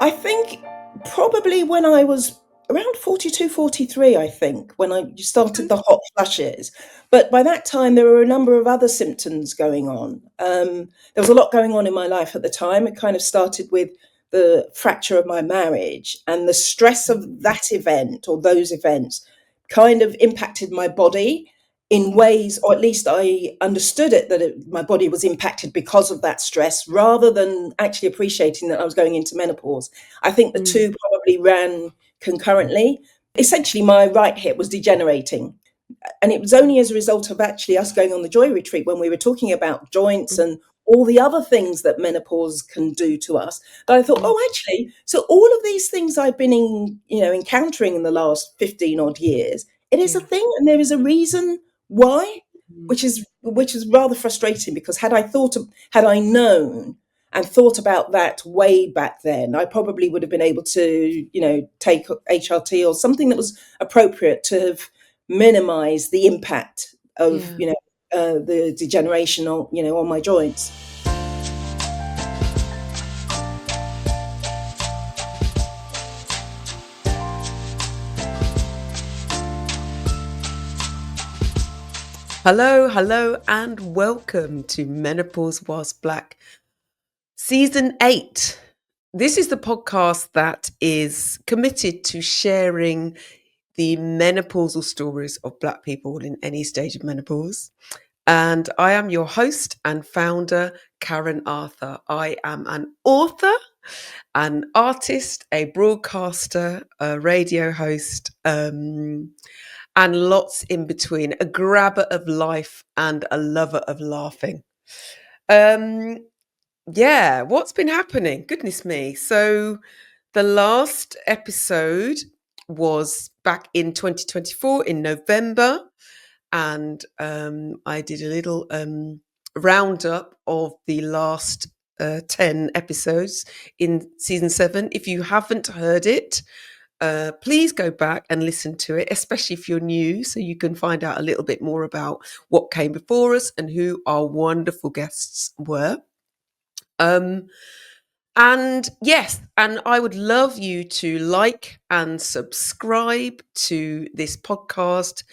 I think probably when I was around 42, 43, I think, when I started the hot flushes. But by that time, there were a number of other symptoms going on. There was a lot going on in my life at the time. It kind of started with the fracture of my marriage, and the stress of that event or those events kind of impacted my body in ways, or at least I understood it, that my body was impacted because of that stress, rather than actually appreciating that I was going into menopause. I think the two probably ran concurrently. Essentially, my right hip was degenerating. And it was only as a result of actually us going on the joy retreat, when we were talking about joints and all the other things that menopause can do to us, that I thought, oh, actually, so all of these things I've been encountering in the last 15 odd years, it is a thing, and there is a reason why, which is rather frustrating, because had I known and thought about that way back then, I probably would have been able to, take HRT or something that was appropriate to have minimize the impact of the degeneration on my joints. Hello, and welcome to Menopause Whilst Black, Season 8. This is the podcast that is committed to sharing the menopausal stories of Black people in any stage of menopause. And I am your host and founder, Karen Arthur. I am an author, an artist, a broadcaster, a radio host, and lots in between, a grabber of life and a lover of laughing. What's been happening? Goodness me. So the last episode was back in 2024 in November, and I did a little roundup of the last 10 episodes in season 7. If you haven't heard it, please go back and listen to it, especially if you're new, so you can find out a little bit more about what came before us and who our wonderful guests were. And I would love you to like and subscribe to this podcast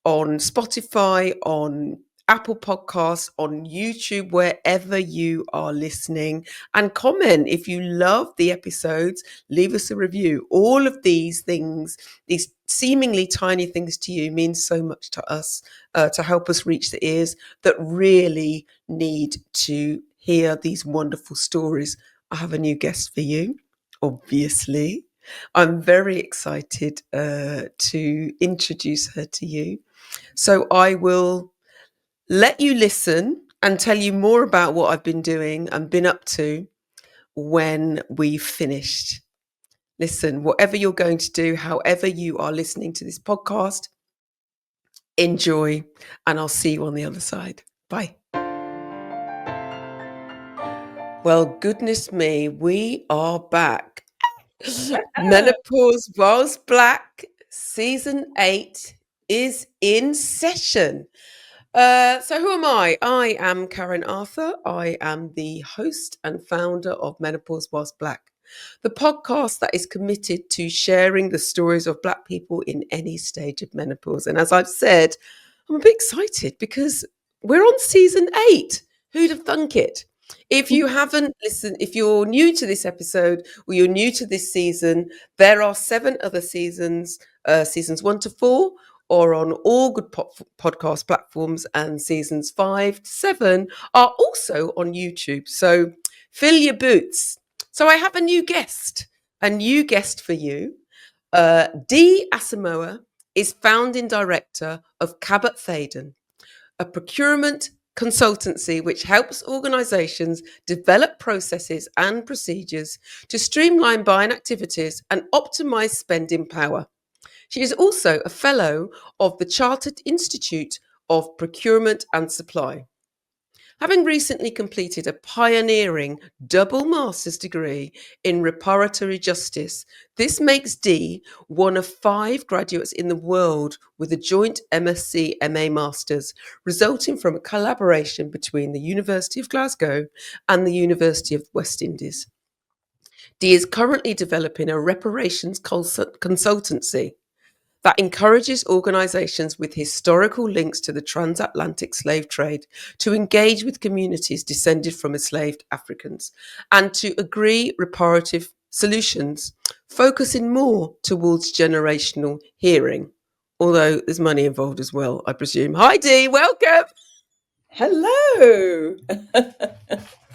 on Spotify, on Apple Podcasts, on YouTube, wherever you are listening, and comment if you love the episodes. Leave us a review. All of these things, these seemingly tiny things to you, mean so much to us, to help us reach the ears that really need to hear these wonderful stories. I have a new guest for you, obviously. I'm very excited to introduce her to you. So I will let you listen and tell you more about what I've been doing and been up to when we've finished. Listen, whatever you're going to do, however you are listening to this podcast, enjoy, and I'll see you on the other side. Bye. Well, goodness me, we are back. Menopause Whilst Black, Season 8 is in session. So who am I? I am Karen Arthur. I am the host and founder of Menopause Whilst Black, the podcast that is committed to sharing the stories of Black people in any stage of menopause. And as I've said, I'm a bit excited because we're on season 8. Who'd have thunk it? If you haven't listened, if you're new to this episode or you're new to this season, there are 7 other seasons, seasons 1 to 4, or on all good podcast platforms, and seasons 5 to 7 are also on YouTube. So fill your boots. So I have a new guest for you. Dee Asamoah is founding director of Cabot Theydon, a procurement consultancy which helps organisations develop processes and procedures to streamline buying activities and optimise spending power. She is also a fellow of the Chartered Institute of Procurement and Supply. Having recently completed a pioneering double master's degree in reparatory justice, this makes Dee one of 5 graduates in the world with a joint MSc MA Masters, resulting from a collaboration between the University of Glasgow and the University of the West Indies. Dee is currently developing a reparations consultancy that encourages organisations with historical links to the transatlantic slave trade to engage with communities descended from enslaved Africans and to agree reparative solutions, focusing more towards generational hearing. Although there's money involved as well, I presume. Hi, Dee, welcome. Hello.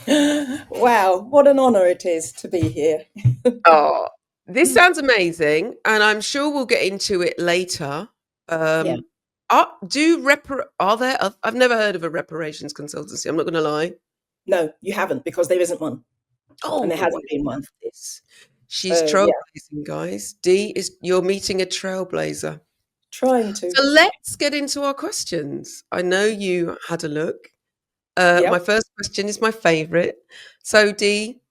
Wow, what an honour it is to be here. Oh, this sounds amazing, and I'm sure we'll get into it later. Yeah. Um, are there? I've never heard of a reparations consultancy. I'm not going to lie. No, you haven't, because there isn't one, and Oh, there I hasn't want been to have one. this. She's So yeah, trailblazing, guys. Dee is you're meeting a trailblazer. trying to. So let's get into our questions. I know you had a look. My Yep. first question is my favourite. So, Dee,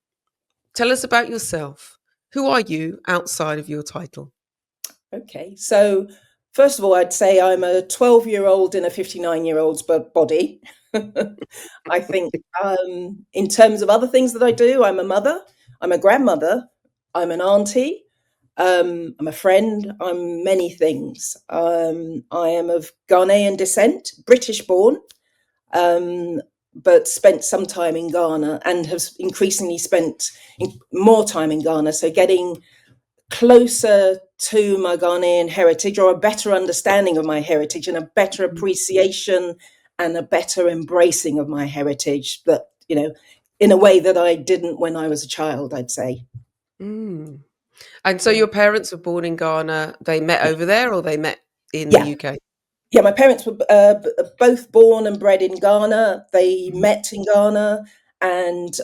tell us about yourself. Who are you outside of your title? Okay. So first of all, I'd say I'm a 12-year-old in a 59-year-old's body. I think in terms of other things that I do, I'm a mother, I'm a grandmother, I'm an auntie, I'm a friend, I'm many things. I am of Ghanaian descent, British born, um, but spent some time in Ghana and have increasingly spent more time in Ghana. So getting closer to my Ghanaian heritage, or a better understanding of my heritage, and a better appreciation and a better embracing of my heritage, that, in a way that I didn't when I was a child, I'd say. Mm. And so Yeah. your parents were born in Ghana. They met Yeah. over there, or they met in the Yeah. UK? Yeah, my parents were both born and bred in Ghana. They met in Ghana, and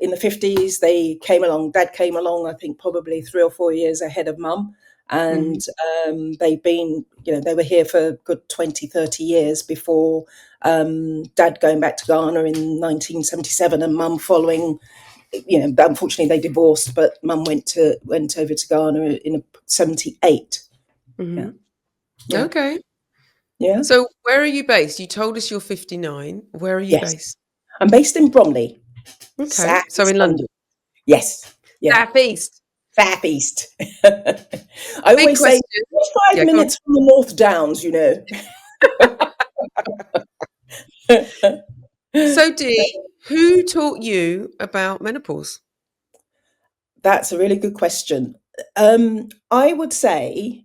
in the 50s, they came along. Dad came along, I think, probably 3 or 4 years ahead of Mum. Mhm. And they've been, they were here for a good 20, 30 years before Dad going back to Ghana in 1977, and Mum following. Unfortunately, they divorced, but Mum went over to Ghana in 78. Yeah, Mhm. yeah, Okay. yeah. So where are you based? You told us you're 59. Where are you Yes. based? I'm based in Bromley, Okay. South So East in London. London. Yes, yeah, Southeast. South East. I Big always say question. just five Yeah, go on. minutes from the North Downs. So Dee, who taught you about menopause? That's a really good question. I would say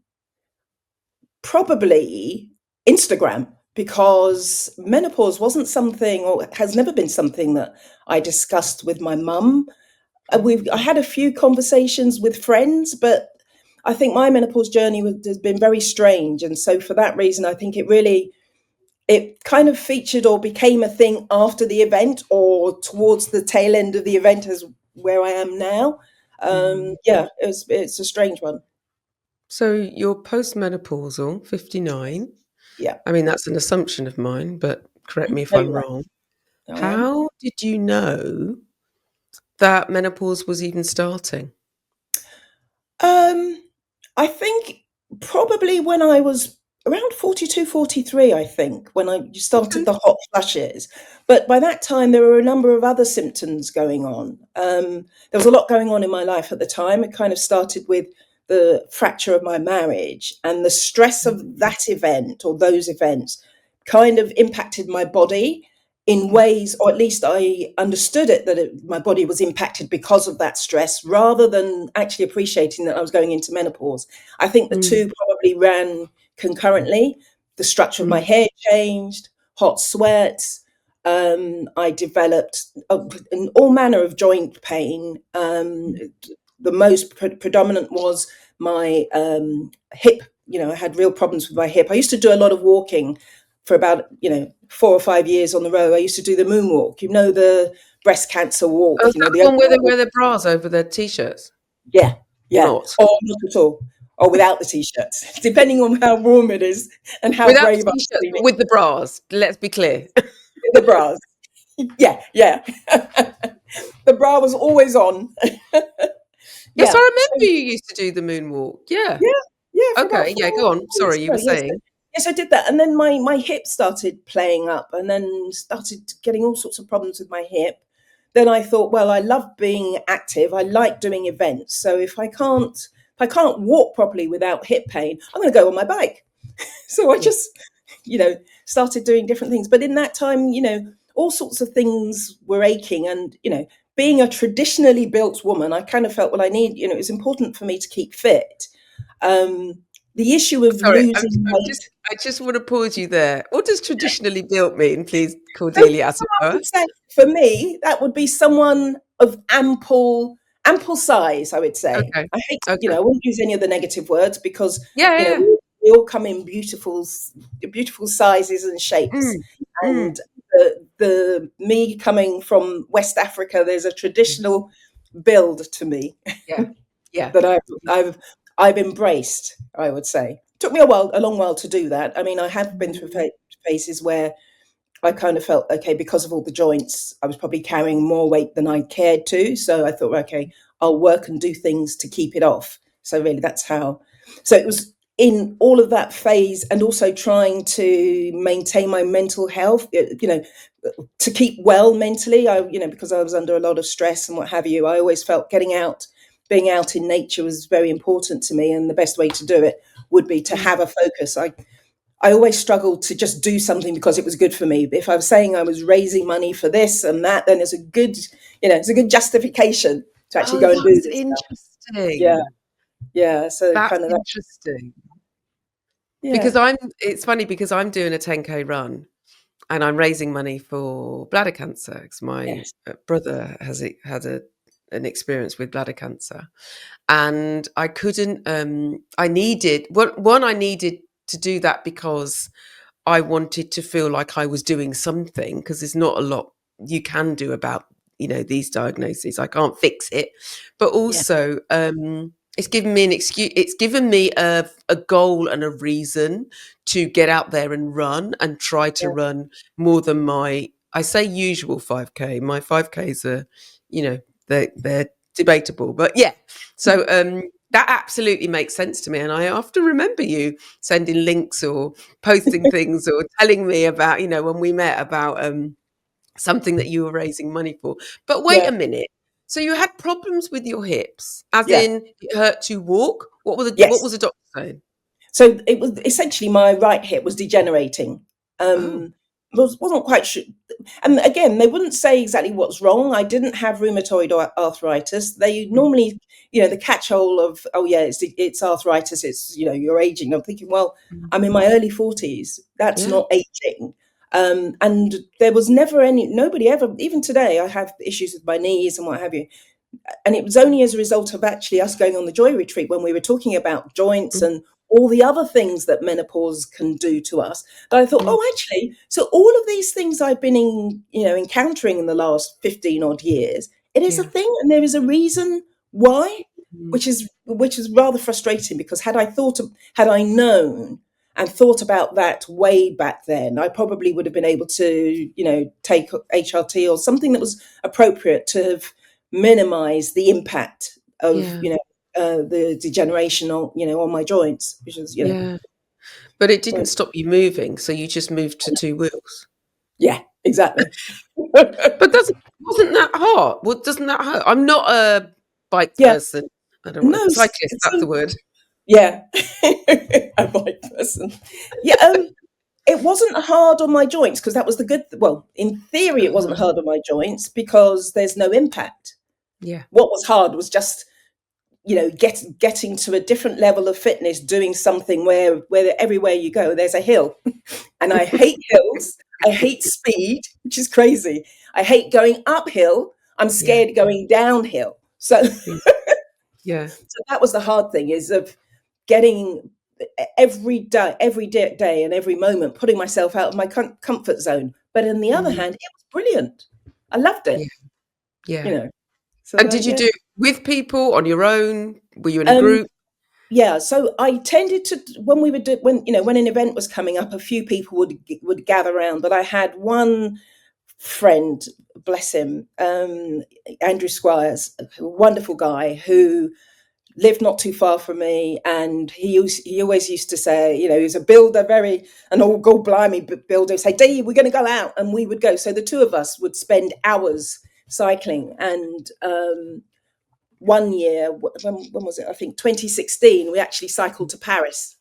probably Instagram, because menopause wasn't something, or has never been something, that I discussed with my mum. I had a few conversations with friends, but I think my menopause journey has been very strange, and so for that reason, I think it kind of featured or became a thing after the event, or towards the tail end of the event, as where I am now. Mm. Yeah, it's a strange one. So you're postmenopausal, 59. Yeah, I mean, that's an assumption of mine, but correct me if no, I'm you're wrong. right. I am. How did you know that menopause was even starting? Um, I think probably when I was around 42, 43. I think, when I started Okay. the hot flushes. But by that time, there were a number of other symptoms going on. There was a lot going on in my life at the time. It kind of started with the fracture of my marriage, and the stress of that event, or those events, kind of impacted my body in ways, or at least I understood it, that my body was impacted because of that stress, rather than actually appreciating that I was going into menopause. I think the Mm, two probably ran concurrently. The structure of my mm, hair changed, hot sweats. I developed all manner of joint pain. The most predominant was my hip. I had real problems with my hip. I used to do a lot of walking for about 4 or 5 years on the row. I used to do the moonwalk. The breast cancer oh, walk. is that The the one where they overall. wear their bras over their t-shirts Yeah, or yeah. not? Or not at all. Or without the t-shirts, depending on how warm it is and how Without the brave I'm t-shirts, feeling. but with the bras. Let's be clear. The bras. Yeah, yeah. The bra was always on. Yes, Yeah. I So remember you used to do the moonwalk. Yeah. yeah, yeah, for about Okay. four Yeah. Go on. years. Sorry, you were No, yes, saying. yes, I did that, and then my hip started playing up, and then started getting all sorts of problems with my hip. then I thought, well, I love being active. I like doing events. So if I can't walk properly without hip pain, I'm going to go on my bike. So I Yeah. just, started doing different things. But in that time, all sorts of things were aching. And, being a traditionally built woman, I kind of felt, well, it's important for me to keep fit. The issue of Sorry, losing weight. I just want to pause you there. What does traditionally built mean, please, So Cordelia I Asamoah? would say for me, that would be someone of ample size, I would say. Okay. I hate, Okay. I wouldn't use any of the negative words because, Yeah, yeah, yeah. we all come in beautiful sizes and shapes. Mm, And mm. the me coming from West Africa, there's a traditional build to me Yeah. Yeah. that I've embraced, I would say. Took me a long while to do that. I mean, I have been through Mm. phases where I kind of felt, okay, because of all the joints, I was probably carrying more weight than I cared to. So I thought, okay, I'll work and do things to keep it off. So really, that's how. So it was in all of that phase, and also trying to maintain my mental health, to keep well mentally. Because I was under a lot of stress and what have you, I always felt getting out, being out in nature was very important to me. And the best way to do it would be to Mm. have a focus. I always struggled to just do something because it was good for me. If I was saying I was raising money for this and that, then it's a good justification to actually Oh, go and do that's this stuff. Yeah, interesting. yeah. So That's kind of that. interesting. Yeah. Because it's funny because I'm doing a 10K run and I'm raising money for bladder cancer because my Yes. brother had an experience with bladder cancer. And I couldn't, I needed, one, I needed to do that because I wanted to feel like I was doing something because there's not a lot you can do about, these diagnoses. I can't fix it. But Yeah. also, it's given me an excuse. It's given me a goal and a reason to get out there and run and try to Yeah. run more than I say usual 5K. My 5Ks are, they're debatable, but yeah. So, that absolutely makes sense to me. And I often remember you sending links or posting things or telling me about, when we met about something that you were raising money for. But wait Yeah. a minute. So you had problems with your hips, as Yeah. in it hurt to walk? What Yes. was the doctor saying? So it was essentially my right hip was degenerating. Oh. Wasn't quite sure. And again, they wouldn't say exactly what's wrong. I didn't have rheumatoid arthritis. They Mm, normally, the catch-all of, oh yeah, it's arthritis. It's you're aging. I'm thinking, well, mm. I'm in my early 40s. That's Yeah. not aging. And there was never nobody ever. Even today, I have issues with my knees and what have you. And it was only as a result of actually us going on the joy retreat when we were talking about joints Mm, and all the other things that menopause can do to us that I thought, mm. oh, actually, so all of these things I've been encountering in the last 15 odd years, it is a Yeah. thing and there is a reason why, Mm. which is rather frustrating because had I known and thought about that way back then, I probably would have been able to, take HRT or something that was appropriate to have minimize the impact of Yeah. the degeneration on my joints, which is Yeah. But it well, didn't stop you moving, so you just moved to two wheels. yeah, exactly. But wasn't that hard? Well, doesn't that hurt? I'm not a bike Yeah, person. I don't want no, to cyclist, that's the so word. yeah, a bike person. Yeah, it wasn't hard on my joints because that was the good. Well, in theory, it wasn't Uh-huh. hard on my joints because there's no impact. Yeah. What was hard was just getting to a different level of fitness, doing something where everywhere you go there's a hill. And I hate hills. I hate speed, which is crazy. I hate going uphill. I'm Yeah. scared going downhill. So, Yeah. Yeah. that was the hard thing is of getting every day and every moment, putting myself out of my comfort zone. But on the other Mm. hand, it was brilliant. I loved Yeah. it, you Yeah. know. So And did you yeah. do it with people, on your own? Were you in a Um, group? Yeah, so I tended to when we would do when an event was coming up, a few people would gather around. But I had one friend, bless him, Andrew Squires, a wonderful guy who lived not too far from me, and he always used to say, he was a builder, an old god blimey builder. Say, Dee, we're going to go out, and we would go. So the two of us would spend hours cycling, and one year, when was it? I think 2016. We actually cycled to Paris.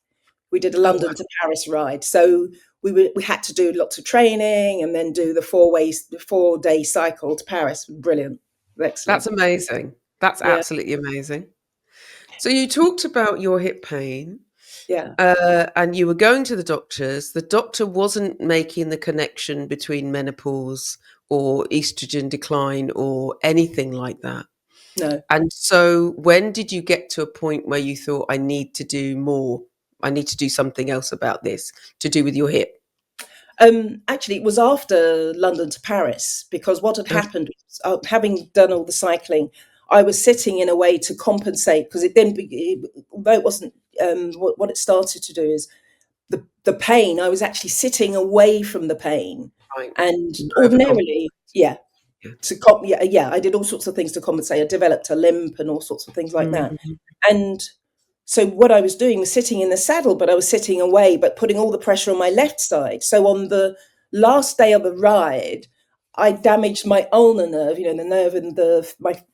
We did a Oh, wow. London to Paris ride. So we had to do lots of training and then do the 4-day cycle to Paris. Brilliant, That's excellent. amazing. That's Yeah, absolutely amazing. So you talked about your hip pain, yeah. and you were going to the doctors. The doctor wasn't making the connection between menopause or estrogen decline or anything like that. No. And so when did you get to a point where you thought, I need to do more? I need to do something else about this to do with your hip? Actually, it was after London to Paris, because what had Okay. happened was, having done all the cycling, I was sitting in a way to compensate, because it then, although it wasn't, what it started to do is the pain. I was actually sitting away from the pain, Right. and Overcompensate. ordinarily, yeah, Yeah. yeah, I did all sorts of things to compensate. I developed a limp and all sorts of things like that, Mhm. and so what I was doing was sitting in the saddle, but I was sitting away, but putting all the pressure on my left side. So on the last day of the ride, I damaged my ulnar nerve, the nerve in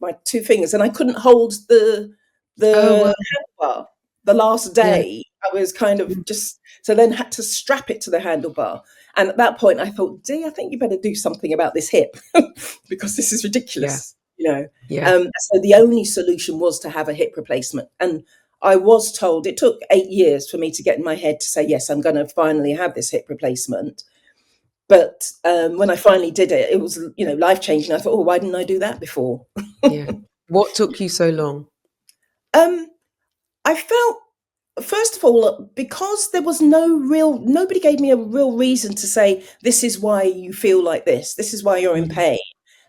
my two fingers, and I couldn't hold Oh, wow. the handlebar. The last Yeah. day, I was kind of Mm. just, so then had to strap it to the handlebar. And at that point, I thought, Dee, I think you better do something about this hip because this is Yeah. ridiculous. Yeah. So the only solution was to have a hip replacement. And I was told, it took 8 years for me to get in my head to say, yes, I'm going to finally have this hip replacement. But when I finally did it, it was, life changing. I thought, oh, why didn't I do that before? Yeah. What took you so long? um, I felt, first of all, because there was nobody gave me a real reason to say, this is why you feel like this is why you're in Mm. pain,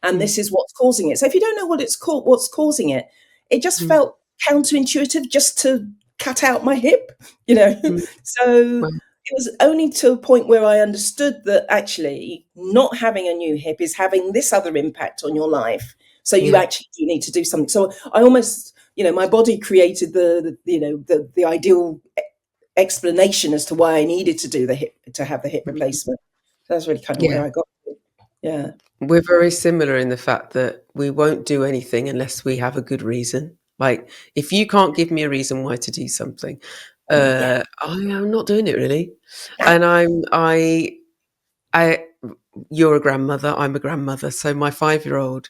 and Mm. this is what's causing it. So if you don't know what's causing it, it just Mm. felt counterintuitive just to cut out my hip, you know. Mm. So Wow. it was only to a point where I understood that actually not having a new hip is having this other impact on your life. So you Yeah. actually do need to do something. So I almost, my body created the ideal explanation as to why I needed to have the hip Mm. replacement. That's really kind of where Yeah. I got to. Yeah. We're very similar in the fact that we won't do anything unless we have a good reason. Like, if you can't give me a reason why to do something, Yeah. I am not doing it really. Yeah. And I, you're a grandmother, I'm a grandmother. So my 5-year-old,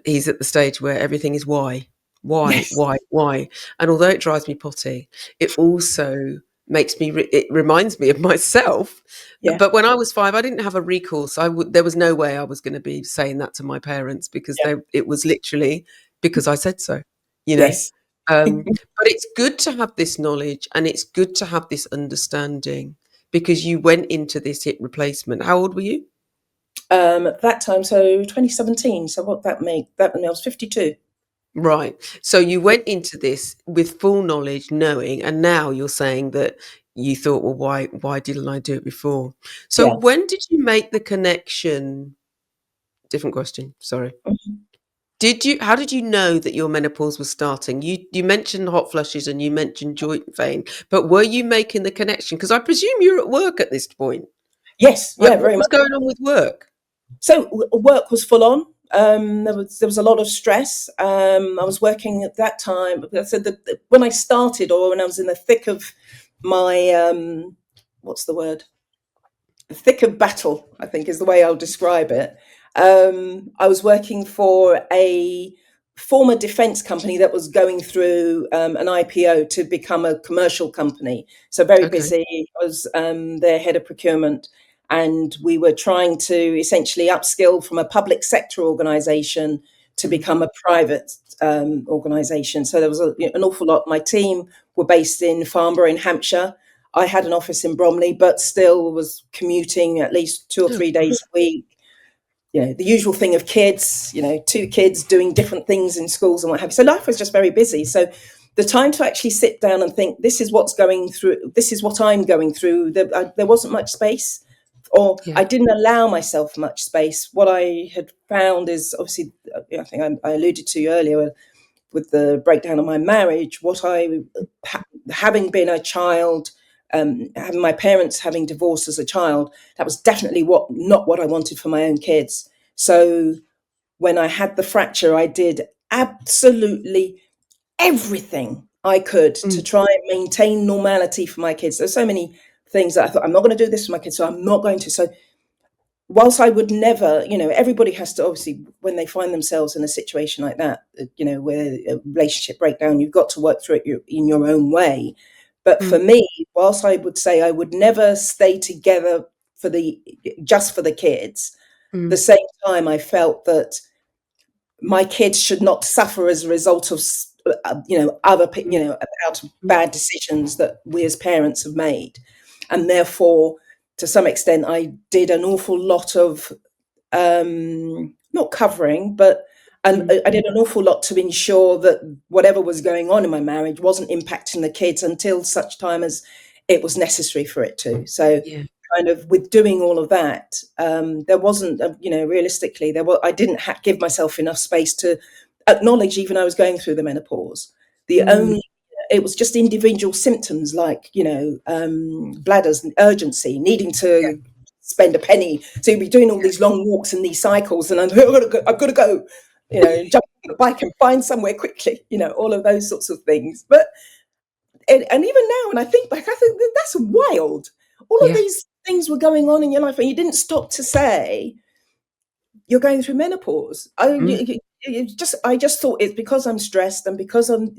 he's at the stage where everything is why, why, Yes. why, why. And although it drives me potty, it also makes me, it reminds me of myself. Yeah. But when I was 5, I didn't have a recourse. There was no way I was going to be saying that to my parents because Yeah. it was literally because I said so, you know. Yes. But it's good to have this knowledge and it's good to have this understanding because you went into this hip replacement. How old were you? At that time, so 2017. So what that made that when I was 52. Right. So you went into this with full knowledge, knowing, and now you're saying that you thought, well, why didn't I do it before? So Yeah. when did you make the connection? Different question, sorry. Mhm. How did you know that your menopause was starting? You mentioned hot flushes and you mentioned joint pain, but were you making the connection? Because I presume you're at work at this point. Yes. What Yeah. Very was much. going on with work? So work was full on. There was a lot of stress. I was working at that time. I said that when I started, or when I was in the thick of my what's the word? The thick of battle, I think is the way I'll describe it. I was working for a former defence company that was going through an IPO to become a commercial company. So very Okay. busy. I was their head of procurement, and we were trying to essentially upskill from a public sector organisation to Mm. become a private organisation. So there was an awful lot. My team were based in Farnborough in Hampshire. I had an office in Bromley, but still was commuting at least 2 or 3 days a week. The usual thing of kids, two kids doing different things in schools and what have you. So life was just very busy. So the time to actually sit down and think, this is what's going through, this is what I'm going through, there wasn't much space, or Yeah. I didn't allow myself much space. What I had found is, obviously, I think I alluded to earlier, with the breakdown of my marriage, having been a child, having my parents having divorced as a child, that was definitely not what I wanted for my own kids. So when I had the fracture, I did absolutely everything I could to Mm. try and maintain normality for my kids. There's so many things that I thought, I'm not going to do this for my kids, so I'm not going to. So whilst I would never, everybody has to, obviously, when they find themselves in a situation like that, where a relationship breakdown, you've got to work through it in your own way. But for Mm. me, whilst I would say I would never stay together just for the kids, the Mm. same time I felt that my kids should not suffer as a result of about Mm. bad decisions that we as parents have made. And therefore, to some extent, I did an awful lot of not covering, but Mm. I did an awful lot to ensure that whatever was going on in my marriage wasn't impacting the kids until such time as it was necessary for it to. So Yeah. kind of with doing all of that, there wasn't, realistically, I didn't give myself enough space to acknowledge even I was going through the menopause. Mm. It was just individual symptoms like, bladders and urgency, needing to spend a penny. So you'd be doing all these long walks and these cycles, and I've got to go, jump on the bike and find somewhere quickly, all of those sorts of things. But and even now, when I think back, I think that's wild. All of Yeah. these things were going on in your life, and you didn't stop to say you're going through menopause. Mm. I just thought it's because I'm stressed and because of,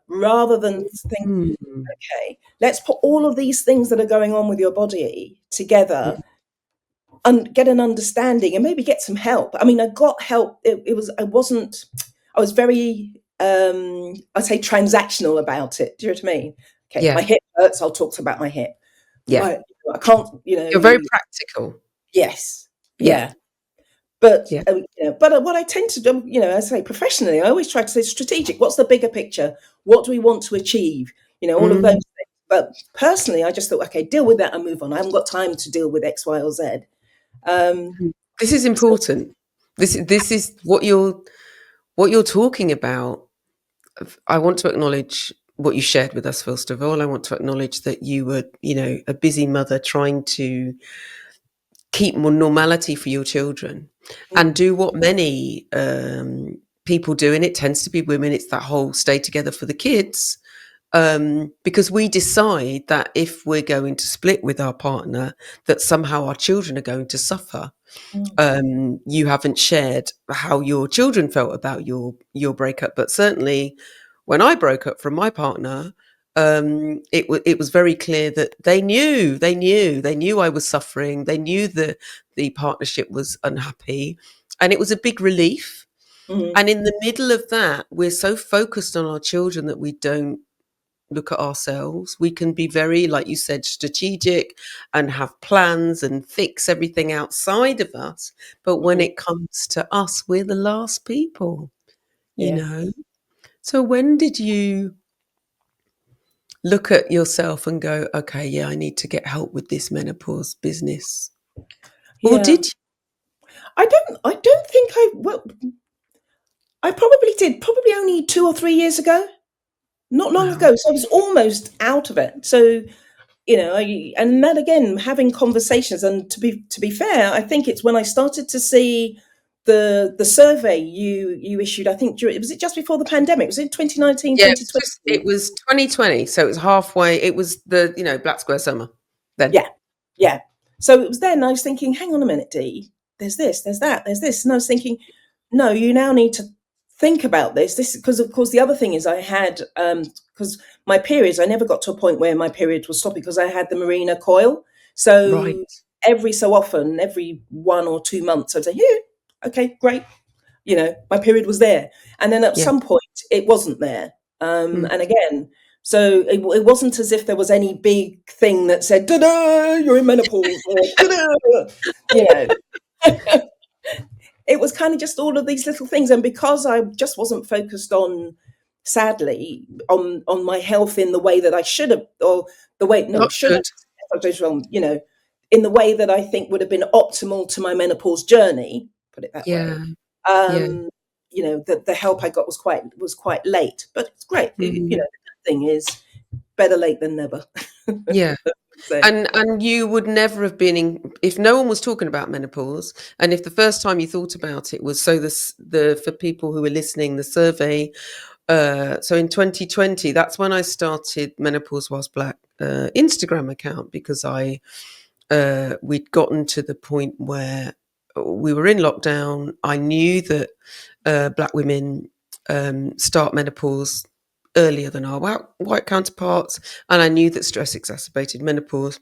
rather than think, Mm. okay, let's put all of these things that are going on with your body Yeah. together and get an understanding and maybe get some help. I mean, I got help. I was very, I'd say transactional about it. Do you know what I mean? Okay, my Yeah. hip hurts. I'll talk about my hip. Yeah. I can't, You're very practical. yes, Yeah. yeah. But Yeah. what I tend to do, I say professionally, I always try to say strategic. What's the bigger picture? What do we want to achieve? All of those Mm. things. But personally, I just thought, okay, deal with that and move on. I haven't got time to deal with X, Y, or Z. Um, This is so, important. This is what you're talking about. I want to acknowledge what you shared with us first of all. I want to acknowledge that you were, a busy mother trying to keep more normality for your children and mm, do what many people do, and it tends to be women. It's that whole stay together for the kids, because we decide that if we're going to split with our partner, that somehow our children are going to suffer. mm, You haven't shared how your children felt about your breakup, but certainly when I broke up from my partner, it was very clear that they knew I was suffering. They knew the partnership was unhappy, and it was a big relief. mm, And in the middle of that, we're so focused on our children that we don't look at ourselves. We can be very, like you said, strategic and have plans and fix everything outside of us. But when mm, it comes to us, we're the last people, you yeah, know? So when did you look at yourself and go, okay, yeah, I need to get help with this menopause business? Or yeah. did you? I don't think I probably did, probably only 2 or 3 years ago, not long Wow. ago. So I was almost out of it. So and that again, having conversations, and to be fair, I think it's when I started to see the survey you issued. I think was it just before the pandemic? Was it 2019, Yeah, twenty it twenty? was 2020. So it was halfway. It was the, Black Square Summer then. Yeah, yeah. So it was then I was thinking, hang on a minute, Dee, there's this, there's that, there's this. And I was thinking, no, you now need to think about this. This because of course the other thing is I had because my periods, I never got to a point where my period was stopping because I had the Marina coil. Right. So every so often, every 1 or 2 months, I'd say, yeah, okay, great. My period was there. And then at Yeah. some point it wasn't there. Mm. And again, so it wasn't as if there was any big thing that said, "Da-da, you're in menopause," or "Da-da," you know. It was kind of just all of these little things. And because I just wasn't focused on, sadly, on my health in the way that I should have, or the way, no, Not should good. have, wrong, in the way that I think would have been optimal to my menopause journey, put it that way. Yeah. Yeah. Um, the help I got was quite late, but it's great. Mm. The good thing is better late than never. Yeah. And you would never have been in if no one was talking about menopause, and if the first time you thought about it was so the for people who were listening, the survey. So in 2020, that's when I started Menopause Was Black Instagram account, because we'd gotten to the point where we were in lockdown. I knew that Black women start menopause earlier than our white counterparts, and I knew that stress exacerbated menopause.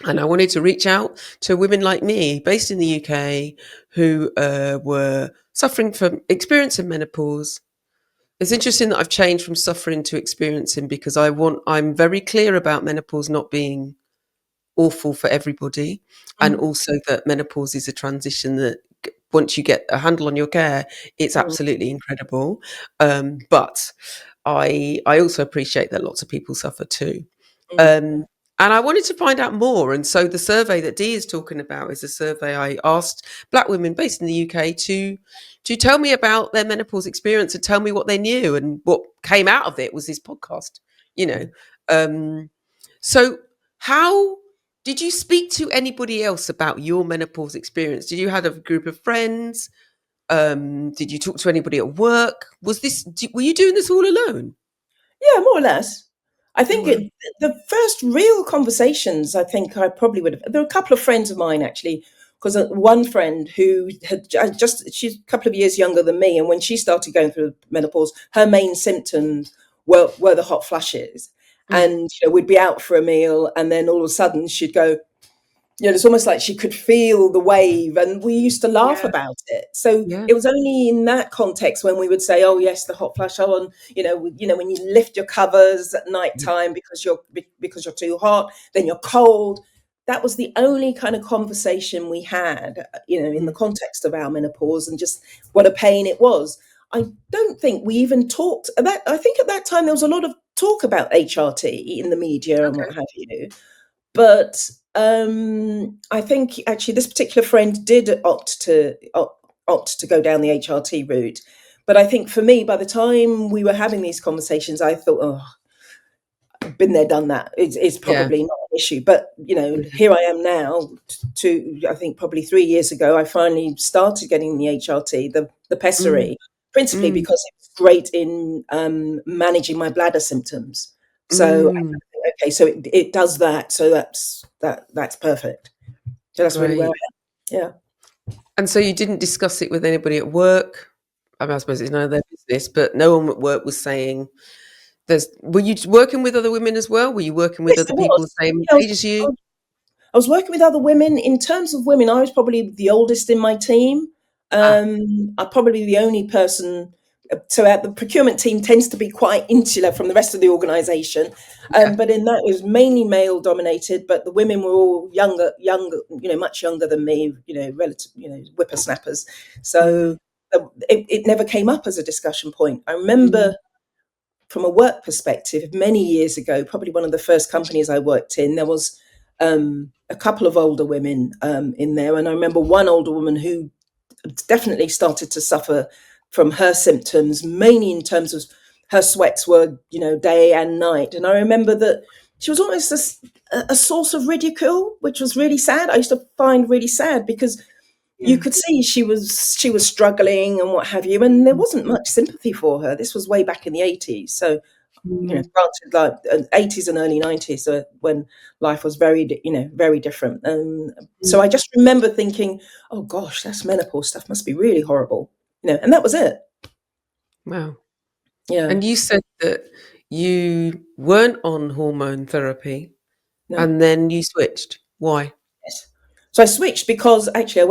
And I wanted to reach out to women like me, based in the UK, who were suffering from experiencing menopause. It's interesting that I've changed from suffering to experiencing, because I'm very clear about menopause not being awful for everybody, and Mm, also that menopause is a transition that once you get a handle on your care, it's mm, absolutely incredible. But I also appreciate that lots of people suffer too. mm. Um, and I wanted to find out more. And so the survey that Dee is talking about is a survey I asked Black women based in the UK to tell me about their menopause experience and tell me what they knew. And what came out of it was this podcast, you know. Um, so how did you speak to anybody else about your menopause experience? Did you have a group of friends? Did you talk to anybody at work? Were you doing this all alone? Yeah, more or less. I Oh, think wow. the first real conversations, I think I probably would have. There were a couple of friends of mine actually, because one friend who had she's a couple of years younger than me, and when she started going through menopause, her main symptoms were the hot flushes, Mm. and we'd be out for a meal, and then all of a sudden she'd go, it's almost like she could feel the wave, and we used to laugh Yeah, about it. So yeah. it was only in that context when we would say, "Oh yes, the hot flush on." When you lift your covers at night Yeah. time because you're too hot, then you're cold. That was the only kind of conversation we had, in the Mm. context of our menopause and just what a pain it was. I don't think we even talked about. I think at that time there was a lot of talk about HRT in the media and Okay. what have you. But I think actually this particular friend did opt to go down the HRT route. But I think for me, by the time we were having these conversations, I thought, oh, been there, done that. It's Yeah. probably not an issue. But Yeah. here I am now. I think probably 3 years ago, I finally started getting the HRT, the Mm. pessary, principally Mm. because it's great in managing my bladder symptoms. So Mm. okay, so it does that. So that's perfect. So that's really where I Great. am. Yeah. And so you didn't discuss it with anybody at work? I mean, I suppose it's none of their business, but no one at work was saying were you working with other women as well? Were you working with Yes, other it people the was. same Yeah, age as you? I was working with other women. In terms of women, I was probably the oldest in my team. Ah, I'm probably the only person. So the procurement team tends to be quite insular from the rest of the organisation. yeah. But in that, it was mainly male dominated. But the women were all younger, much younger than me. Relative, whippersnappers. Mm. So it never came up as a discussion point. I Mm. remember from a work perspective, many years ago, probably one of the first companies I worked in, there was a couple of older women in there. And I remember one older woman who definitely started to suffer from her symptoms, mainly in terms of her sweats were, day and night. And I remember that she was almost a source of ridicule, which was really sad. I used to find really sad because you Yeah. could see she was struggling and what have you, and there wasn't much sympathy for her. This was way back in the 80s, so Mm. granted, like 80s and early 90s, so when life was very different. So Mm. I just remember thinking, oh gosh, that's menopause stuff must be really horrible, and that was it. Wow. Yeah. And you said that you weren't on hormone therapy No. and then you switched. Why? Yes. So I switched because actually I'd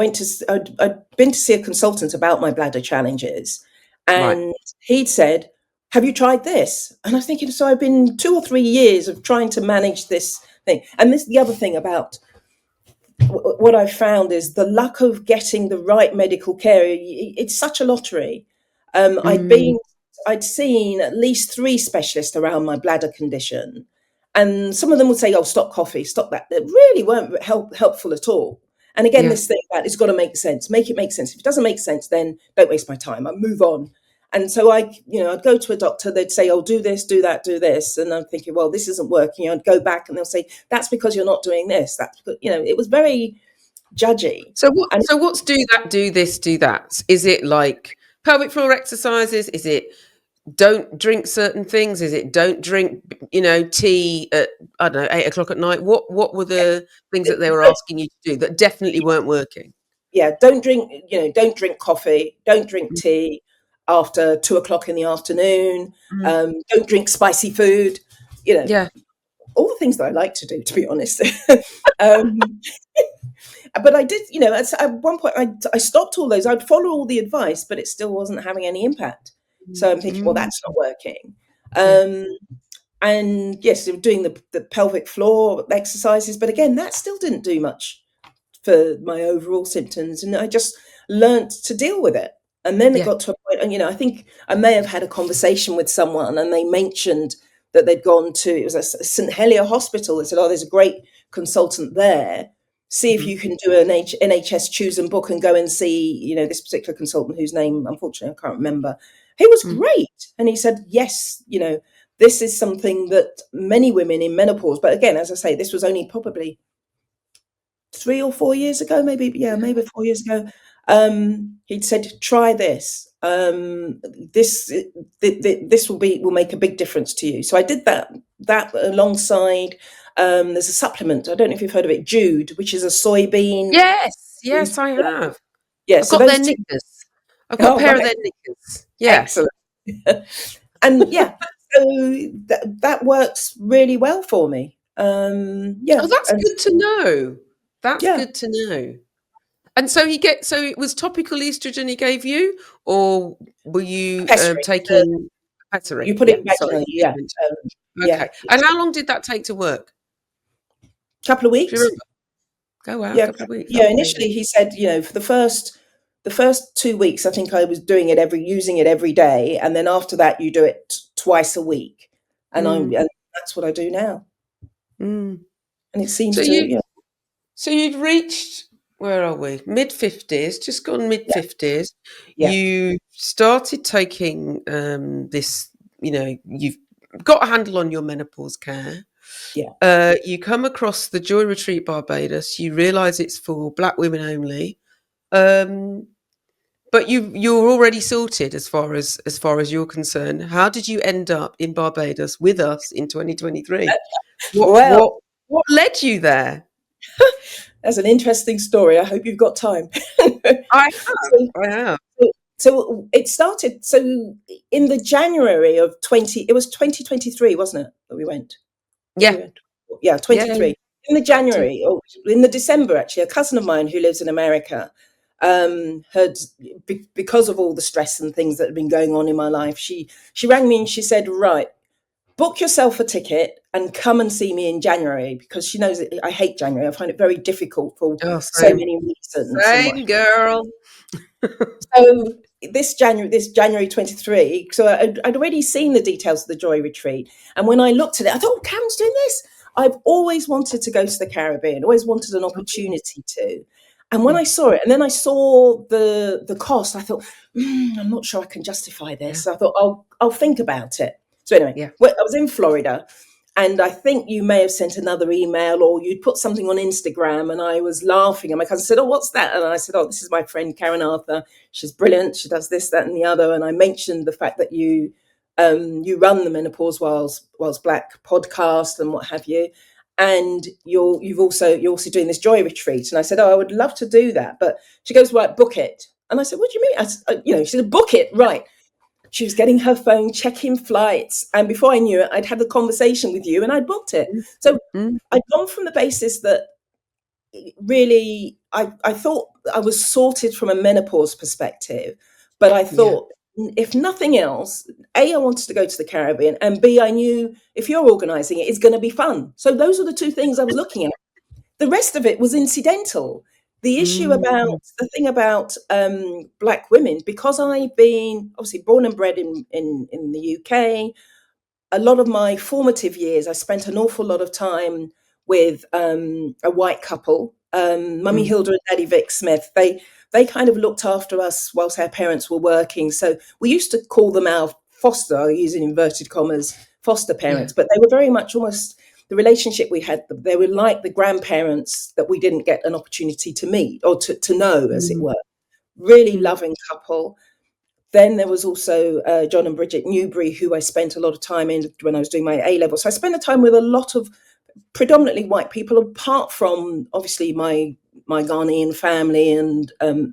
been to see a consultant about my bladder challenges, Right. and he'd said, "Have you tried this?" And I was thinking, so I've been 2 or 3 years of trying to manage this thing, and this the other thing about what I've found is the luck of getting the right medical care. It's such a lottery. I'd Mm. been, I'd seen at least three specialists around my bladder condition, and some of them would say, "Oh, stop coffee, stop that." That really weren't helpful at all. And again, Yeah. this thing about it's got to make sense. Make it make sense. If it doesn't make sense, then don't waste my time. I move on. And so I'd go to a doctor, they'd say, oh, do this, do that, do this. And I'm thinking, well, this isn't working. I'd go back and they'll say, that's because you're not doing this. That's, it was very judgy. And So what's do that, do this, do that? Is it like pelvic floor exercises? Is it don't drink certain things? Is it don't drink, tea at, I don't know, 8 o'clock at night? What were the things that they were asking you to do that definitely weren't working? yeah, don't drink coffee, don't drink tea after 2 o'clock in the afternoon. Mm. Don't drink spicy food, Yeah. all the things that I like to do, to be honest. um, but I did, at one point I stopped all those. I'd follow all the advice, but it still wasn't having any impact. So I'm thinking, well, Mm. that's not working. Yeah. And yes, doing the pelvic floor exercises, but again, that still didn't do much for my overall symptoms, and I just learnt to deal with it. And then it Yeah. got to a point, and I think I may have had a conversation with someone, and they mentioned that they'd gone to, it was a St Helier hospital. They said, oh, there's a great consultant there. See if Mhm. you can do an NHS choose and book and go and see, this particular consultant whose name, unfortunately, I can't remember. He was Mm. great. And he said, yes, this is something that many women in menopause, but again, as I say, this was only probably 3 or 4 years ago, maybe 4 years ago. He'd said, try this. This will make a big difference to you. So I did that alongside, there's a supplement, I don't know if you've heard of it, Jude, which is a soybean. Yes, I have. Yeah, I've so got their those two. knickers. I've got a Oh, pair of right. their knickers. Yeah. Excellent. And yeah, so that works really well for me. Oh, Yeah, that's and good to know. That's yeah, good to know. And so so it was topical estrogen he gave you, or were you pessary. taking You Pessary? put Yeah, it sorry, vaginally, you did yeah, mention. yeah. Okay. And how long did that take to work? Couple of Do you weeks. remember? Oh wow, a Yeah, couple of weeks. yeah. Oh, amazing. Initially, he said, for the first 2 weeks, I think I was using it every day, and then after that, you do it twice a week, and Mm, that's what I do now, mm. and it seems So to, you'd reached, where are we? Mid-50s, just gone yeah, mid-50s. yeah, You started taking this, you've got a handle on your menopause care. yeah. You come across the Joy Retreat Barbados. You realise it's for Black women only, um, but you're already sorted as far as you're concerned. How did you end up in Barbados with us in 2023? What Well, what what led you there? that's an interesting story. I hope you've got time. I have, so, I have. so it started. So in the January of 2023, wasn't it, that we went? What we Yeah, went? Yeah, yeah, yeah. 23. In the So, January, or in the December, actually, a cousin of mine who lives in America had, because of all the stress and things that had been going on in my life, she rang me and she said, right, book yourself a ticket and come and see me in January, because she knows that I hate January. I find it very difficult for oh, so same, many reasons and what. same girl. So this January 23, so I'd already seen the details of the Joy Retreat. And when I looked at it, I thought, oh, Karen's doing this. I've always wanted to go to the Caribbean, always wanted an opportunity to. And when Mm, I saw it, and then I saw the cost, I thought, I'm not sure I can justify yeah, this. So I thought, I'll think about it. So anyway, yeah. I was in Florida, and I think you may have sent another email, or you'd put something on Instagram, and I was laughing. And my cousin said, oh, what's that? And I said, oh, this is my friend Karen Arthur. She's brilliant. She does this, that, and the other. And I mentioned the fact that you run the Menopause Whilst Black podcast and what have you. And you're also doing this Joy Retreat. And I said, oh, I would love to do that. But she goes, right, book it. And I said, what do you mean? She said, book it, right. She was getting her phone, checking flights. And before I knew it, I'd had the conversation with you and I'd booked it. Mm, So mm, I'd gone from the basis that really I thought I was sorted from a menopause perspective, but I yeah. thought, if nothing else, A, I wanted to go to the Caribbean, and B, I knew if you're organising it, it's going to be fun. So those are the two things I was looking at. The rest of it was incidental. Mm, The thing about Black women, because I've been obviously born and bred in the UK, a lot of my formative years, I spent an awful lot of time with a white couple, Mummy mm, Hilda and Daddy Vic Smith. They they kind of looked after us whilst our parents were working. So we used to call them our foster, using inverted commas, foster Yeah. parents, but they were very much almost the relationship we had. They were like the grandparents that we didn't get an opportunity to meet or to know, as it Mm, were. Really mm, loving couple. Then there was also John and Bridget Newbury, who I spent a lot of time in when I was doing my A level. So I spent a time with a lot of predominantly white people, apart from obviously my Ghanaian family and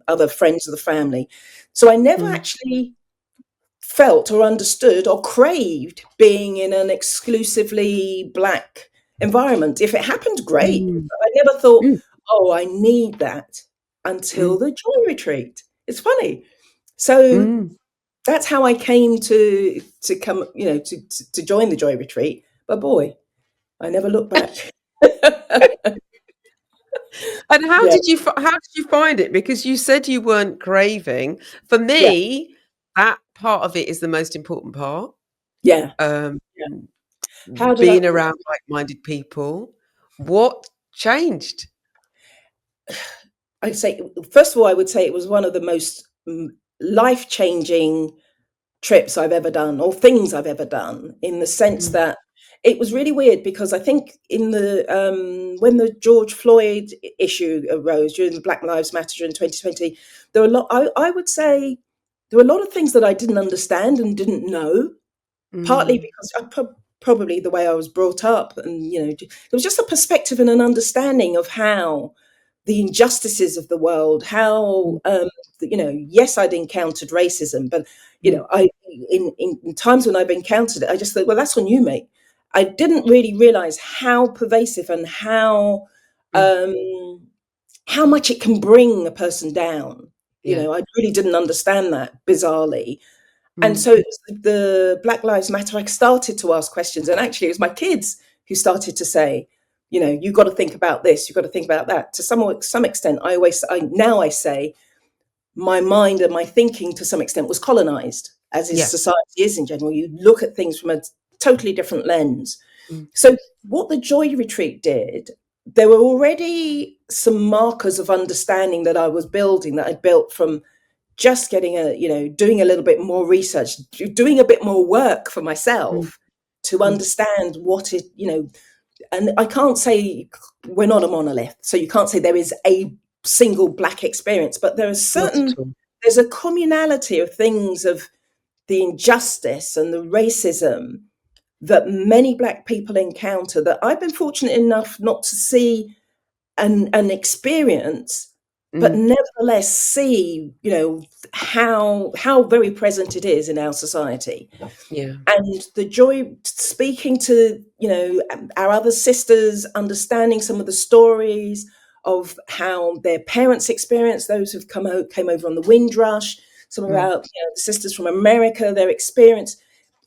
other friends of the family. So I never mm, actually felt or understood or craved being in an exclusively black environment. If it happened, great. mm, But I never thought, mm, oh, I need that until mm, the joy retreat. It's funny. So mm. that's how I came to come, to join the joy retreat. But boy, I never looked back. And Yeah, how did you find it? Because you said you weren't craving. For yeah, me, that part of it is the most important part. yeah, Um, yeah. How did I? being around like-minded people. What changed? I'd say, first of all, I would say it was one of the most life-changing trips I've ever done, or things I've ever done, in the sense Mm, that it was really weird, because I think in the when the George Floyd issue arose during the Black Lives Matter in 2020, there were a lot. I would say there were a lot of things that I didn't understand and didn't know. Partly mm, because probably the way I was brought up, and there was just a perspective and an understanding of how the injustices of the world, mm, how yes, I'd encountered racism, but mm, I in times when I've encountered it, I just thought, well, that's on you, mate. I didn't really realize how pervasive and mm. how much it can bring a person down. Yeah. I really didn't understand that, bizarrely. And Mm, so it was the Black Lives Matter. I started to ask questions, and actually, it was my kids who started to say, you've got to think about this, you've got to think about that. To some extent, I say my mind and my thinking to some extent was colonized, as is yeah. society is in general. You look at things from a totally different lens. Mm, So what the Joy Retreat did, there were already some markers of understanding that I was building, that I built from just getting doing a little bit more research, doing a bit more work for mm, myself to mm. understand and I can't say we're not a monolith, so you can't say there is a single black experience, but Not at all. there's a communality of things, of the injustice and the racism that many black people encounter, that I've been fortunate enough not to see and experience, but Mm, nevertheless see, how very present it is in our society. yeah. And the joy speaking to, our other sisters, understanding some of the stories of how their parents experienced, those who've came over on the Windrush, some of Mm, our the sisters from America, their experience.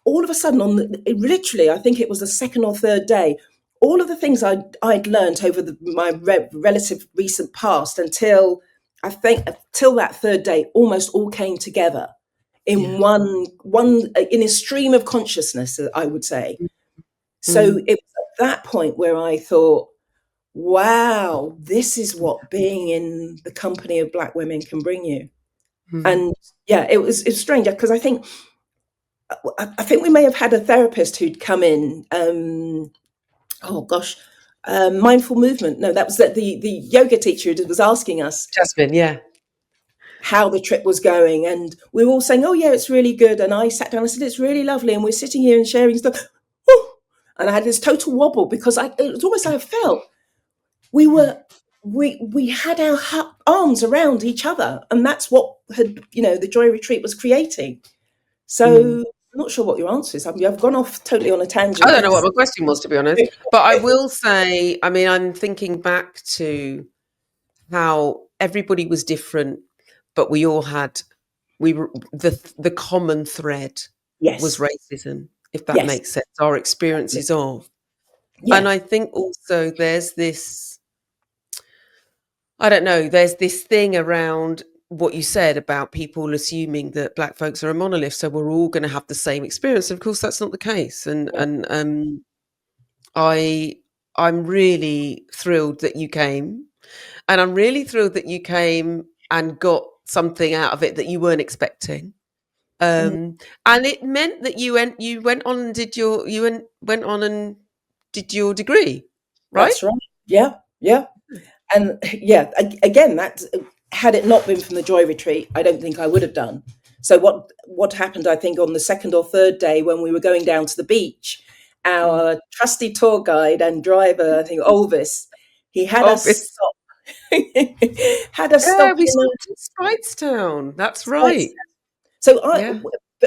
All of a sudden, literally, I think it was the second or third day, all of the things I'd learned over my relative recent past, until that third day, almost all came together yeah. in one in a stream of consciousness, I would say. Mm, So mm, it was at that point where I thought, wow, this is what being in the company of black women can bring you. mm. And yeah, it's strange, because I think we may have had a therapist who'd come in. Oh gosh, mindful movement. No, that was the yoga teacher who was asking us Jasmine, yeah. how the trip was going, and we were all saying, "Oh yeah, it's really good." And I sat down and said, "It's really lovely," and we're sitting here and sharing stuff. Oh, and I had this total wobble, because it was almost like I felt we Mm, were we had our arms around each other, and that's what the Joy Retreat was creating. mm. So I'm not sure what your answer is. I've gone off totally on a I tangent don't know there. what my question was, to be honest, but I will say, I mean, I'm thinking back to how everybody was different, but we all had we were the common thread was Yes, racism, if that yes, makes sense, our absolutely. experiences of. And Yeah, I think also there's this, I don't know, there's this thing around what you said about people assuming that black folks are a monolith, so we're all going to have the same experience. Of course, that's not the case, and I I'm really thrilled that you came, and I'm really thrilled that you came and got something out of it that you weren't expecting. Mm, And it meant that you went on and did your went on and did your degree, right? that's right. Yeah, yeah. And yeah, again, that had it not been from the joy retreat, I don't think I would have done. So what happened? I think on the second or third day when we were going down to the beach, Mm. our trusty tour guide and driver, I think Olvis, he had us Obvious. stop, had us Yeah, stop we in a stopped in Speightstown. That's spice. right. So Yeah.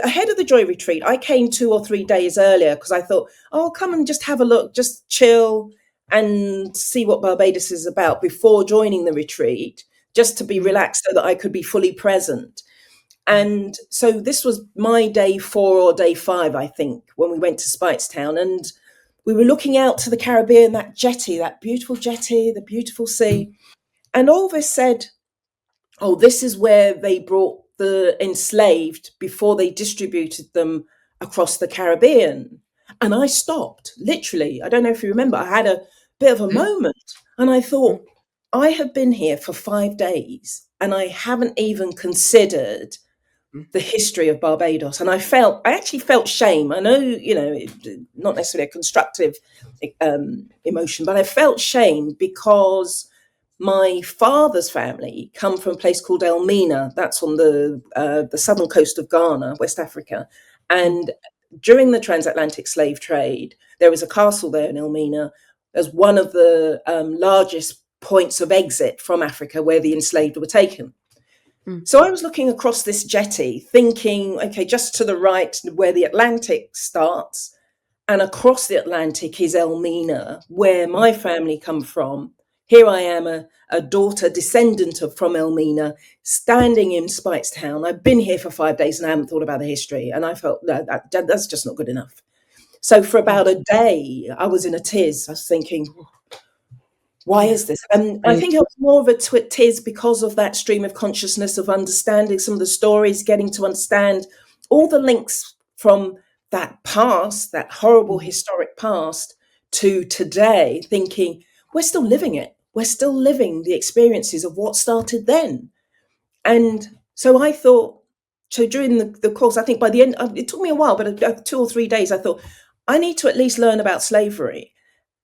ahead of the joy retreat, I came 2 or 3 days earlier because I thought, oh, I'll come and just have a look, just chill and see what Barbados is about before joining the retreat, just to be Mm, relaxed so that I could be fully present. mm, And so this was my day 4 or day 5, I think, when we went to Speightstown, and we were looking out to the Caribbean, that jetty, that beautiful jetty, the beautiful mm, sea. And Olvis said, oh, this is where they brought the enslaved before they distributed them across the Caribbean. And I stopped, literally. I don't know if you remember, I had a bit of a mm, moment and I mm, thought, I have been here for 5 days and I haven't even considered mm, the history of Barbados. And I actually felt shame. I know, not necessarily a constructive emotion, but I felt shame because my father's family come from a place called Elmina. That's on the southern coast of Ghana, West Africa. mm, And during the transatlantic slave trade, there was a castle there in Elmina as one of the largest points of exit from Africa where the enslaved were taken. mm, So I was looking across this jetty, thinking, okay, just to the right where the Atlantic starts, and across the Atlantic is Elmina, where mm, my family come from. Here I am, a daughter, descendant of from Elmina, standing in Speightstown. I've been here for 5 days and I haven't thought about the history, and I felt that's just not good enough. So for mm. about a day, I was in a tiz. I was thinking, why Yeah. is this? And I Really. think it was more of a tiz because of that stream of consciousness of understanding some of the stories, getting to understand all the links from that past, that horrible Mm, historic past, to today, thinking we're still living it. We're still living the experiences of what started then. And so I thought, so during the course, I think by the end, it took me a while, but 2 or 3 days, I thought, I need to at least learn about slavery.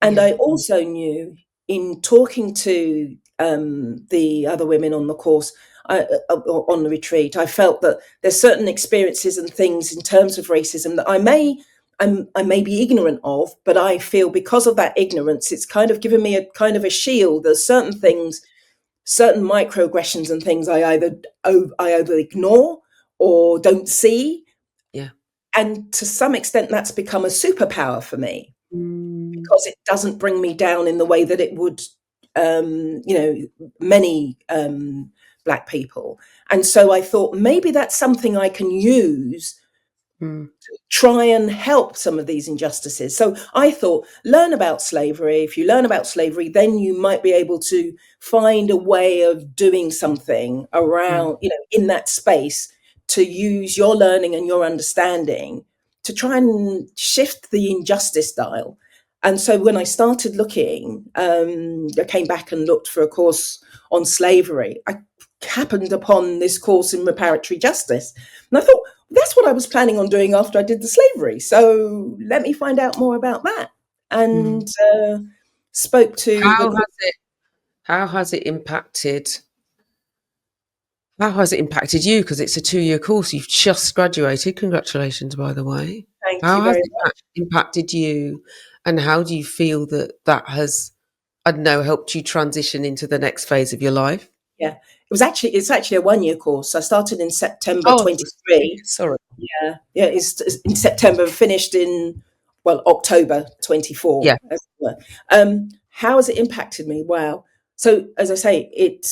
And yeah. I also knew in talking to the other women on the course, on the retreat, I felt that there's certain experiences and things in terms of racism that I may be ignorant of, but I feel because of that ignorance, it's kind of given me a kind of a shield. There's certain things, certain microaggressions and things I either ignore or don't see, Yeah. and to some extent, that's become a superpower for me Mm, because it doesn't bring me down in the way that it would, many Black people. And so I thought maybe that's something I can use, mm, try and help some of these injustices. So I thought, learn about slavery. If you learn about slavery, then you might be able to find a way of doing something mm, around, in that space to use your learning and your understanding to try and shift the injustice dial. And so when I started looking, I came back and looked for a course on slavery. I happened upon this course in reparatory justice. And I thought, that's what I was planning on doing after I did the slavery. So let me find out more about that. mm. And spoke to How the. has it how has it impacted how has it impacted you? Because it's a 2-year course. You've just graduated. Congratulations, by the way. Thank How you has very it much. impacted you, and how do you feel that has, I don't know, helped you transition into the next phase of your life? Yeah, it's actually a 1 year course. I started in September Oh, it was 23. sorry. Yeah, yeah, it's in September, finished in, well, October 24. Yeah, As it were. How has it impacted me? Wow. So as I say, it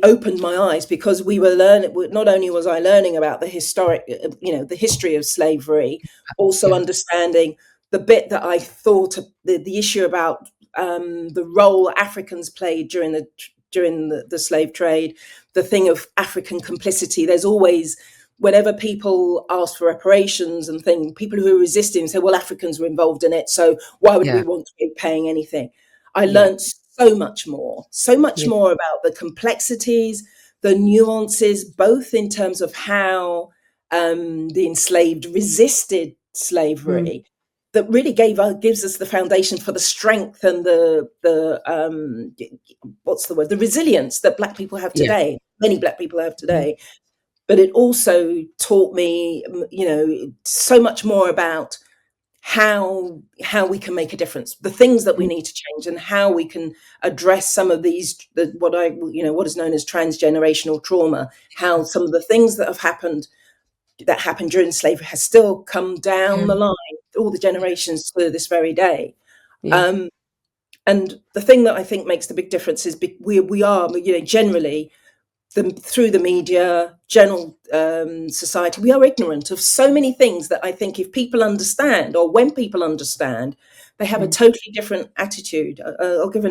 opened my eyes because we were learning. Not only was I learning about the historic, the history of slavery, also yeah, understanding the bit that I thought the issue about the role Africans played during the slave trade, the thing of African complicity. There's always, whenever people ask for reparations and things, people who are resisting say, well, Africans were involved in it, so why would we yeah, want to be paying anything? I yeah, learnt so much more yeah. about the complexities, the nuances, both in terms of how the enslaved resisted Mm. slavery, that really gives us the foundation for the strength and the what's the word, the resilience that Black people have Yeah. today. Many Black people have Mm. today. But it also taught me, so much more about how we can make a difference, the things that we Mm. need to change, and how we can address some of these, what is known as transgenerational trauma. How some of the things that happened during slavery has still come down Yeah. the line, all the generations to this very day. Yeah. Um, and the thing that I think makes the big difference is we are, generally, through the media, general society, we are ignorant of so many things that I think if people understand, or when people understand, they have a Mm. totally different attitude. I'll give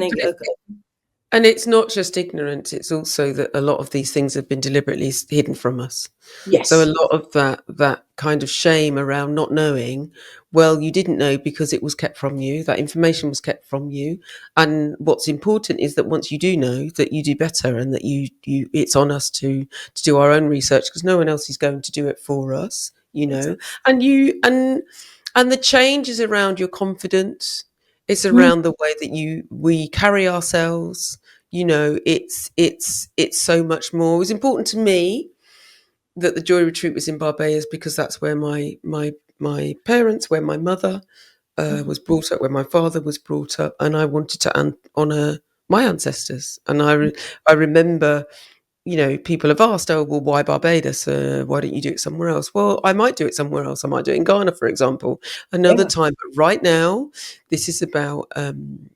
And it's not just ignorance, it's also that a lot of these things have been deliberately hidden from us. So a yes, lot of that kind of shame around not knowing, well, you didn't know because it was kept from you, that information was kept from you. And what's important is that once you do know, that you do better, and that you it's on us to do our own research, because no one else is going to do it for us, you know. exactly. And and the change is around your confidence. It's Mm, around the way that we carry ourselves. You know, it's so much more. It was important to me that the Joy Retreat was in Barbados because that's where my parents, where my mother mhm. was brought up, where my father was brought up, and I wanted to honour my ancestors. And I remember, people have asked, oh, well, why Barbados? Why don't you do it somewhere else? Well, I might do it somewhere else. I might do it in Ghana, for example, another Yeah. time. But right now, this is about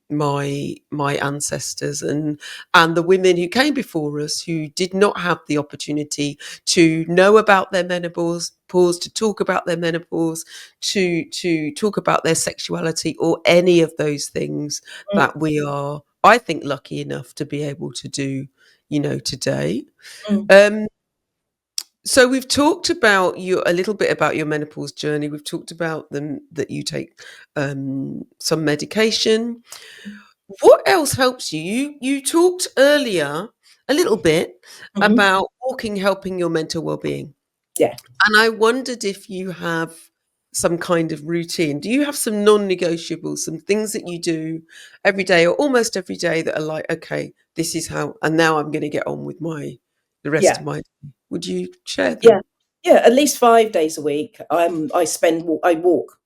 my ancestors and the women who came before us, who did not have the opportunity to know about their menopause, to talk about their menopause, to talk about their sexuality, or any of those things Mm, that we are, I think, lucky enough to be able to do, today. mm, Um, so we've talked about you a little bit about your menopause journey. We've talked about that you take some medication. What else helps you? You talked earlier a little bit mhm. about walking helping your mental well-being. Yeah. And I wondered if you have some kind of routine. Do you have some non-negotiables, some things that you do every day or almost every day that are like, okay, this is how, and now I'm going to get on with the rest Yeah. of my day? Would you share Yeah. them? Yeah, at least 5 days a week. I walk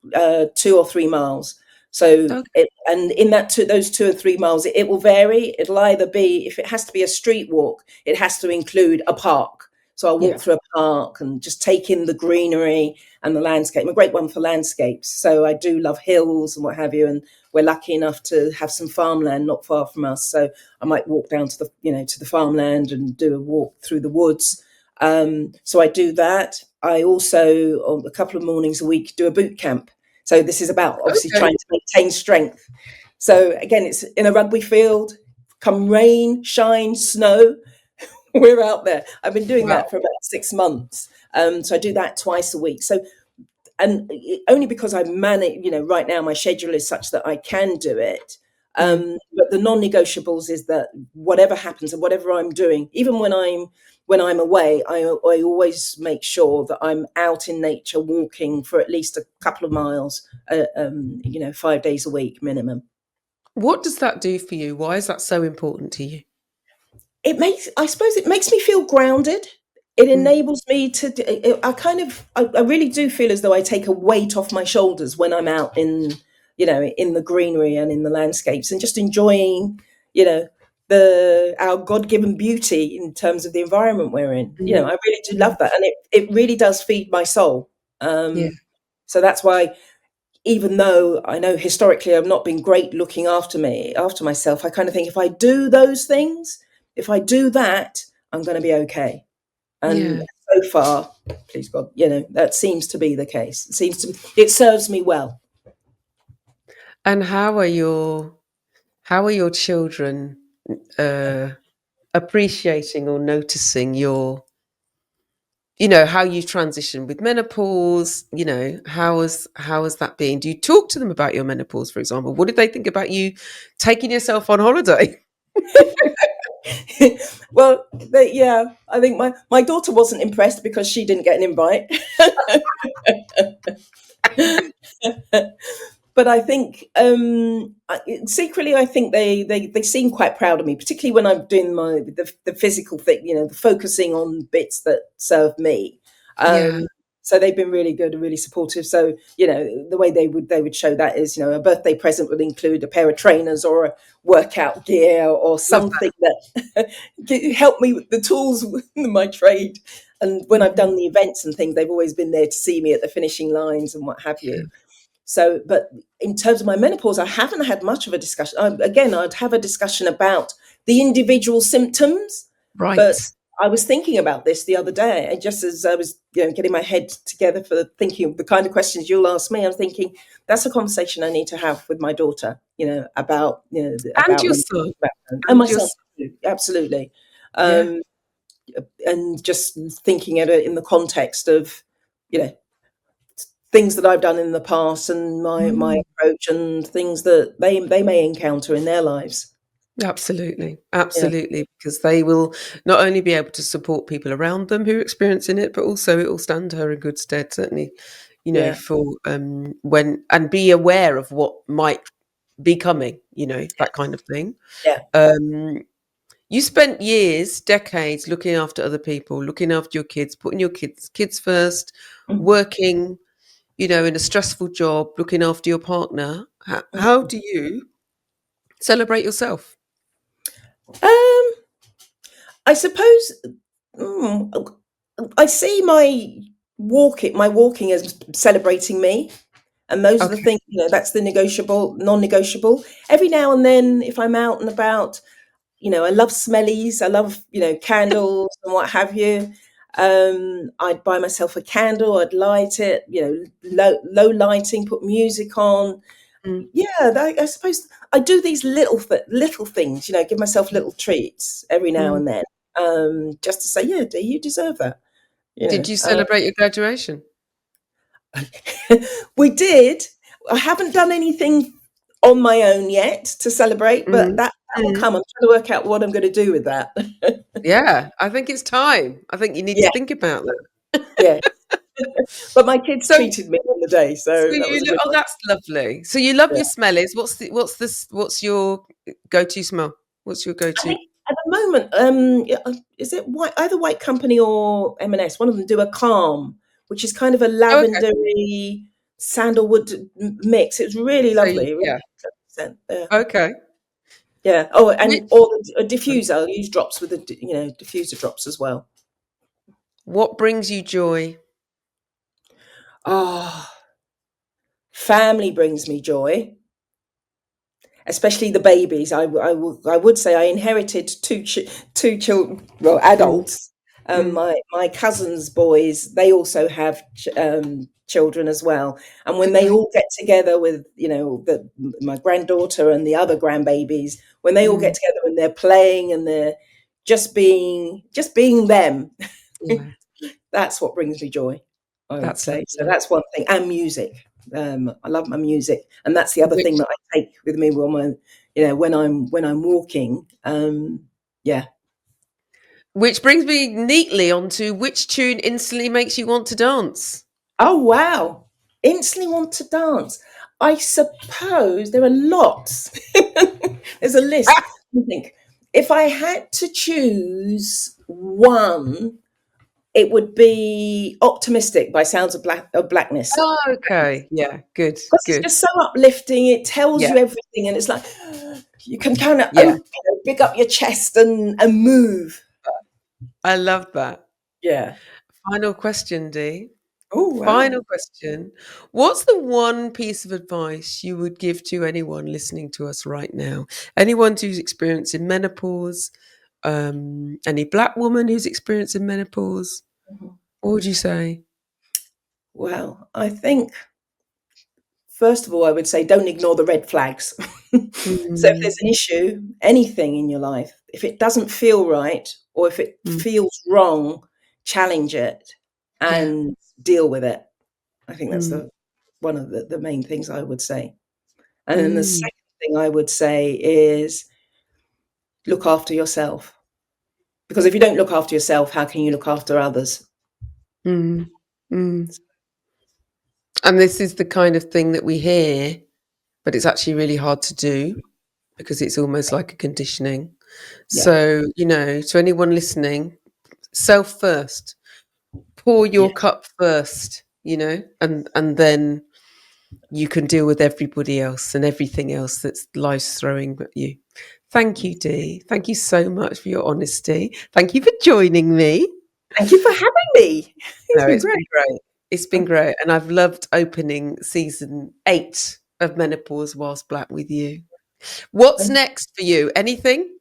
2 or 3 miles. So Okay. and in those 2 or 3 miles, it will vary. It'll either be, if it has to be a street walk, it has to include a park. So I'll Yeah. walk through a park and just take in the greenery and the landscape. I'm a great one for landscapes. So I do love hills and what have you. And we're lucky enough to have some farmland not far from us. So I might walk down to the farmland and do a walk through the woods. So I do that. I also, on a couple of mornings a week, do a boot camp. So this is about obviously Okay. trying to maintain strength. So again, it's in a rugby field. Come rain, shine, snow, we're out there. I've been doing Wow. that for about 6 months. So I do that twice a week. So, and only because I manage, right now my schedule is such that I can do it. Mm. But the non-negotiables is that whatever happens and whatever I'm doing, even when I'm away, I always make sure that I'm out in nature walking for at least a couple of miles, 5 days a week minimum. What does that do for you? Why is that so important to you? I suppose it makes me feel grounded. It Mm. enables me to, I really do feel as though I take a weight off my shoulders when I'm out in the greenery and in the landscapes, and just enjoying, you know, our God-given beauty in terms of the environment we're in. Mm. I really do love Mm. that. And it really does feed my soul. Yeah. So that's why, even though I know historically I've not been great looking after myself, I kind of think if I do those things, if I do that, I'm going to be okay. And Yeah. so far, please God, that seems to be the case. It serves me well. And how are your children uh, appreciating or noticing how you transition with menopause? How has that been? Do you talk to them about your menopause, for example? What did they think about you taking yourself on holiday? Well, yeah, I think my daughter wasn't impressed because she didn't get an invite. But I think secretly, I think they seem quite proud of me, particularly when I'm doing the physical thing, the focusing on bits that serve me. Yeah, So they've been really good and really supportive. So the way they would show that is, a birthday present would include a pair of trainers or a workout gear or love something that help me with the tools in my trade. And when I've that. done the events and things, they've always been there to see me at the finishing lines and what have you. So, but in terms of my menopause, I haven't had much of a discussion. Again, I'd have a discussion about the individual symptoms, but Right. I was thinking about this the other day, and just as I was, getting my head together for thinking of the kind of questions you'll ask me, I'm thinking that's a conversation I need to have with my daughter, about, And about your menopause, son. and And your myself, son. too, absolutely. Yeah. Um, and just thinking at it in the context of, you know, things that I've done in the past and my Mm. approach and things that they may encounter in their lives. Absolutely, Yeah, absolutely, because they will not only be able to support people around them who are experiencing it, but also it will stand her in good stead, certainly, yeah, for when and be aware of what might be coming, that kind of thing. yeah. Um, you spent years, decades looking after other people, looking after your kids, putting your kids first, Mhm, working, in a stressful job, looking after your partner. How mhm. do you celebrate yourself? Um, I suppose mm, I see my walking as celebrating me, and those are the Okay. things. That's the non-negotiable. Every now and then, if I'm out and about, I love smellies. I love, candles and what have you. I'd buy myself a candle. I'd light it, low lighting, put music on. Mm. Yeah, I suppose I do these little things, give myself little treats every now Mm. and then, just to say, yeah, do you deserve that? You Did know, you celebrate your graduation? we did. I haven't done anything on my own yet to celebrate, but Mm. that will Mm. come. I'm trying to work out what I'm going to do with that. Yeah, I think it's time. I think you need to Yeah, think about that. yeah. But my kids So treated me on the day, so so that was a good oh, one. that's lovely. So you love Yeah. your smellies. What's your go-to smell? What's your I go-to? think at the moment, yeah, is it either White Company or M&S? One of them do a calm, which is kind of a Oh, okay. lavendery sandalwood mix. It's really So lovely. Really yeah. scent. Yeah. Okay. Yeah. Oh, and Which or a diffuser. I'll use drops with diffuser drops as well. what brings you joy? Oh, family brings me joy, especially the babies. I would say I inherited two children, well, Mm. adults. Mm. My cousins' boys, they also have children as well, and when they Okay. all get together with my granddaughter and the other grandbabies, when they all get Mm. together and they're playing and they're just being them, Yeah, that's what brings me joy, I would that's say. So lovely. that's one thing, and music. I love my music, and that's the other thing Which that I take with me when I'm walking. Yeah. which brings me neatly onto which tune instantly makes you want to dance? Oh wow! Instantly want to dance. I suppose there are lots. There's a list. I think if I had to choose one, it would be "Optimistic" by Sounds of Blackness. Oh, okay. Yeah, good, Because it's good. just so uplifting. It tells Yeah, you everything, and it's like you can kind of yeah. pick up your chest and move. I love that. Yeah. Final question, Dee. Oh wow. Final question. What's the one piece of advice you would give to anyone listening to us right now? Anyone who's experiencing menopause, any black woman who's experiencing menopause? Mhm. What would you say? Well, I think first of all, I would say don't ignore the red flags. So if there's Mm, an issue, anything in your life, if it doesn't feel right or if it mm, feels wrong, challenge it yeah. and deal with it. I think that's Mm, the one of the main things I would say. And then the mm. second thing I would say is look after yourself. Because if you don't look after yourself, how can you look after others? Mm. Mm. And this is the kind of thing that we hear, but it's actually really hard to do because it's almost like a conditioning. Yeah, So, to anyone listening, self first, pour yeah, your cup first, and then you can deal with everybody else and everything else that's life's throwing at you. Thank you, Dee. Thank you so much for your honesty. Thank you for joining me. thank you for having me. It's No, been it's great. been great. It's been great. And I've loved opening season 8 of Menopause Whilst Black with you. What's next for you? Anything?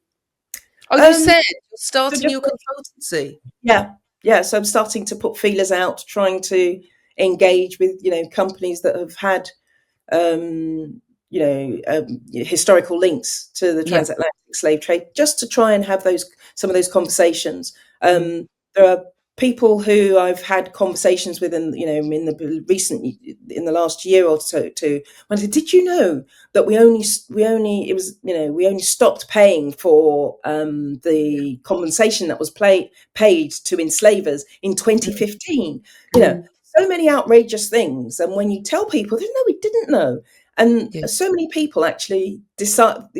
Oh, you Um, said you're so starting just your consultancy. yeah, yeah. So I'm starting to put feelers out, trying to engage with companies that have had historical links to the Yeah. transatlantic slave trade, just to try and have some of those conversations. Mm, There are people who I've had conversations with, in the last year or so. When I said, "Did you know that we only stopped paying for the compensation that was paid to enslavers in mm, 2015?" mm. So many outrageous things, and when you tell people, they know we didn't know. And Yeah. so many people actually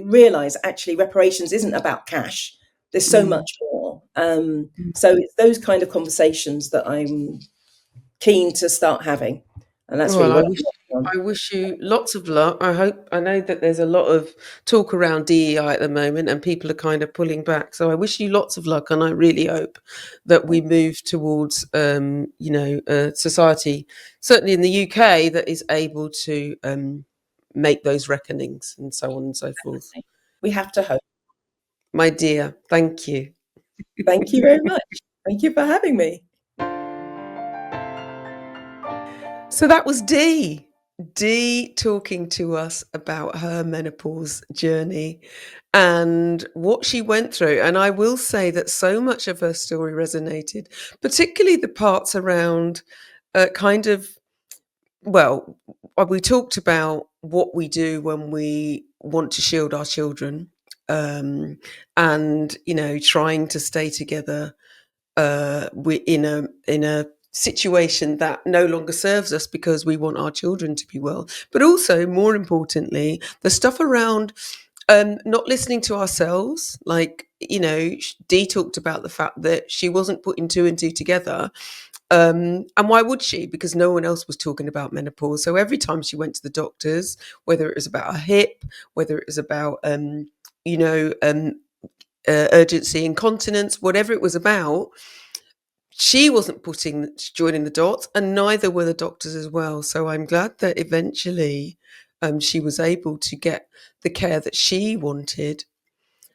realize actually reparations isn't about cash. There's so Mm, much more. mm. So it's those kind of conversations that I'm keen to start having, and that's really Well, what I'm working I wish you lots of luck. I know that there's a lot of talk around DEI at the moment and people are kind of pulling back. So I wish you lots of luck and I really hope that we on. move towards a society, certainly in the UK, that is able to make those reckonings and so on and so forth. We have to hope. My dear, thank you. Thank you very much. Thank you for having me. So that was Dee. Dee talking to us about her menopause journey and what she went through. And I will say that so much of her story resonated, particularly the parts around kind of, well, we talked about what we do when we want to shield our children, and, trying to stay together we in a situation that no longer serves us because we want our children to be well, but also more importantly the stuff around not listening to ourselves. Like, Dee talked about the fact that she wasn't putting two and two together, and why would she? Because no one else was talking about menopause. So every time she went to the doctors, whether it was about a hip, whether it was about you know um, urgency incontinence, whatever it was about, she wasn't joining the dots, and neither were the doctors as well. So I'm glad that eventually she was able to get the care that she wanted.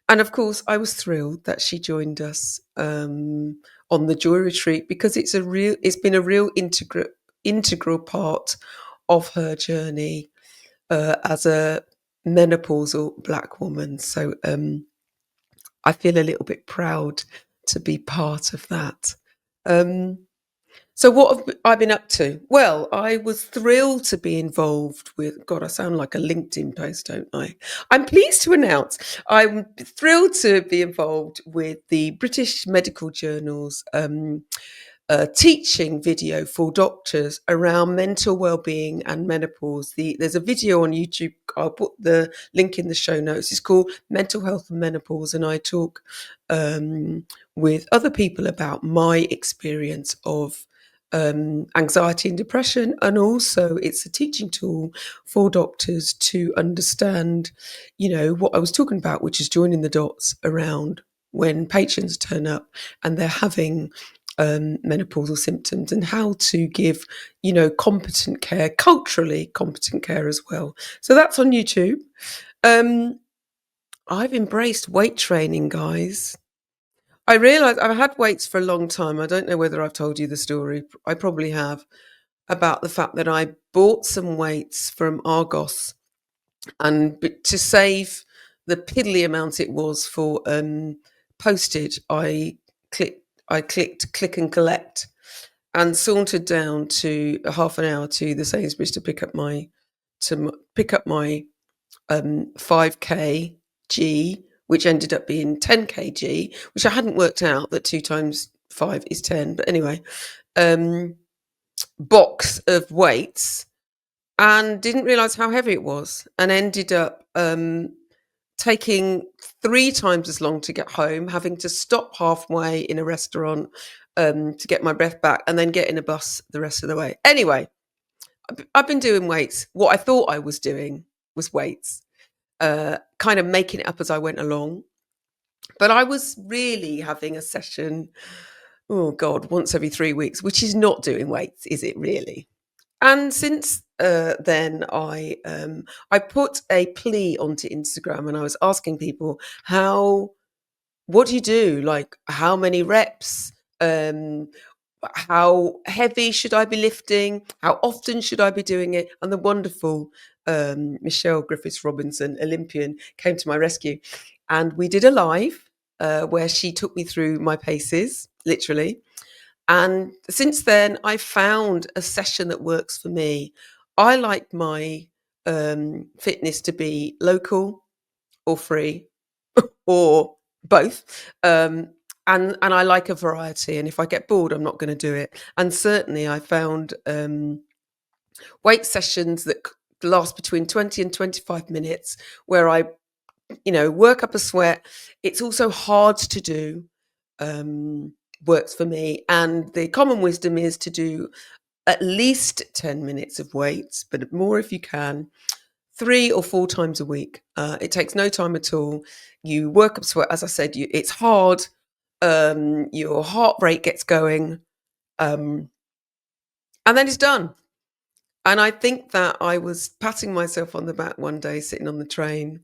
And of course, I was thrilled that she joined us on the joy retreat, because it's been a real integral part of her journey as a menopausal Black woman. So I feel a little bit proud to be part of that. Um, so what have I been up to? Well, I was thrilled to be involved with, God, I sound like a LinkedIn post, don't I? I'm pleased to announce I'm thrilled to be involved with the British Medical Journal's teaching video for doctors around mental well-being and menopause. There's a video on YouTube. I'll put the link in the show notes. It's called Mental Health and Menopause, and I talk with other people about my experience of anxiety and depression, and also it's a teaching tool for doctors to understand, what I was talking about, which is joining the dots around when patients turn up and they're having menopausal symptoms, and how to give, competent care, culturally competent care as well. So that's on YouTube. Um, I've embraced weight training, guys. I realise I've had weights for a long time. I don't know whether I've told you the story. I probably have, about the fact that I bought some weights from Argos, and to save the piddly amount it was for postage, I clicked click and collect, and sauntered down to a half an hour to the Sainsbury's to pick up my 5 kg which ended up being 10 kg, which I hadn't worked out that 2 times 5 is 10. But anyway, box of weights, and didn't realise how heavy it was, and ended up taking 3 times as long to get home, having to stop halfway in a restaurant to get my breath back, and then get in a bus the rest of the way. Anyway, I've been doing weights. What I thought I was doing was weights, kind of making it up as I went along. But I was really having a session, oh God, once every 3 weeks, which is not doing weights, is it really? And since then, I put a plea onto Instagram, and I was asking people, what do you do? Like, how many reps? How heavy should I be lifting? How often should I be doing it? And the wonderful Michelle Griffiths Robinson, Olympian, came to my rescue, and we did a live where she took me through my paces, literally. And since then, I found a session that works for me. I like my fitness to be local or free or both. And I like a variety. And if I get bored, I'm not going to do it. And certainly I found weight sessions that last between 20 and 25 minutes where I, work up a sweat. It's also hard to do. Works for me. And the common wisdom is to do at least 10 minutes of weights, but more if you can, 3 or 4 times a week. It takes no time at all. You work up sweat, as I said, it's hard. Your heart rate gets going, and then it's done. And I think that I was patting myself on the back one day, sitting on the train,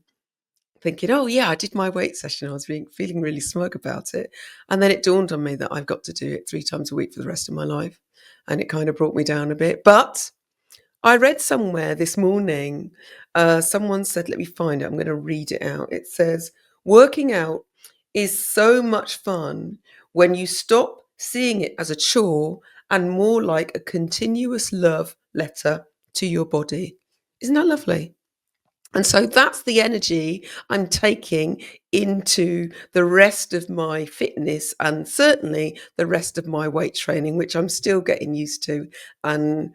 thinking, oh yeah, I did my weight session. I was feeling really smug about it. And then it dawned on me that I've got to do it 3 times a week for the rest of my life. And it kind of brought me down a bit. But I read somewhere this morning, someone said, let me find it. I'm going to read it out. It says, working out is so much fun when you stop seeing it as a chore and more like a continuous love letter to your body. Isn't that lovely? And so that's the energy I'm taking into the rest of my fitness, and certainly the rest of my weight training, which I'm still getting used to. And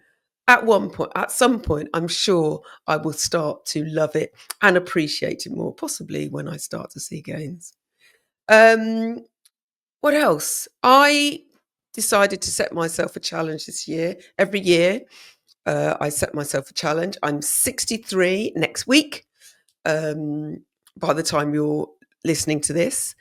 at some point, I'm sure I will start to love it and appreciate it more, possibly when I start to see gains. What else? I decided to set myself a challenge this year. Every year, I set myself a challenge. I'm 63 next week. By the time you're listening to this,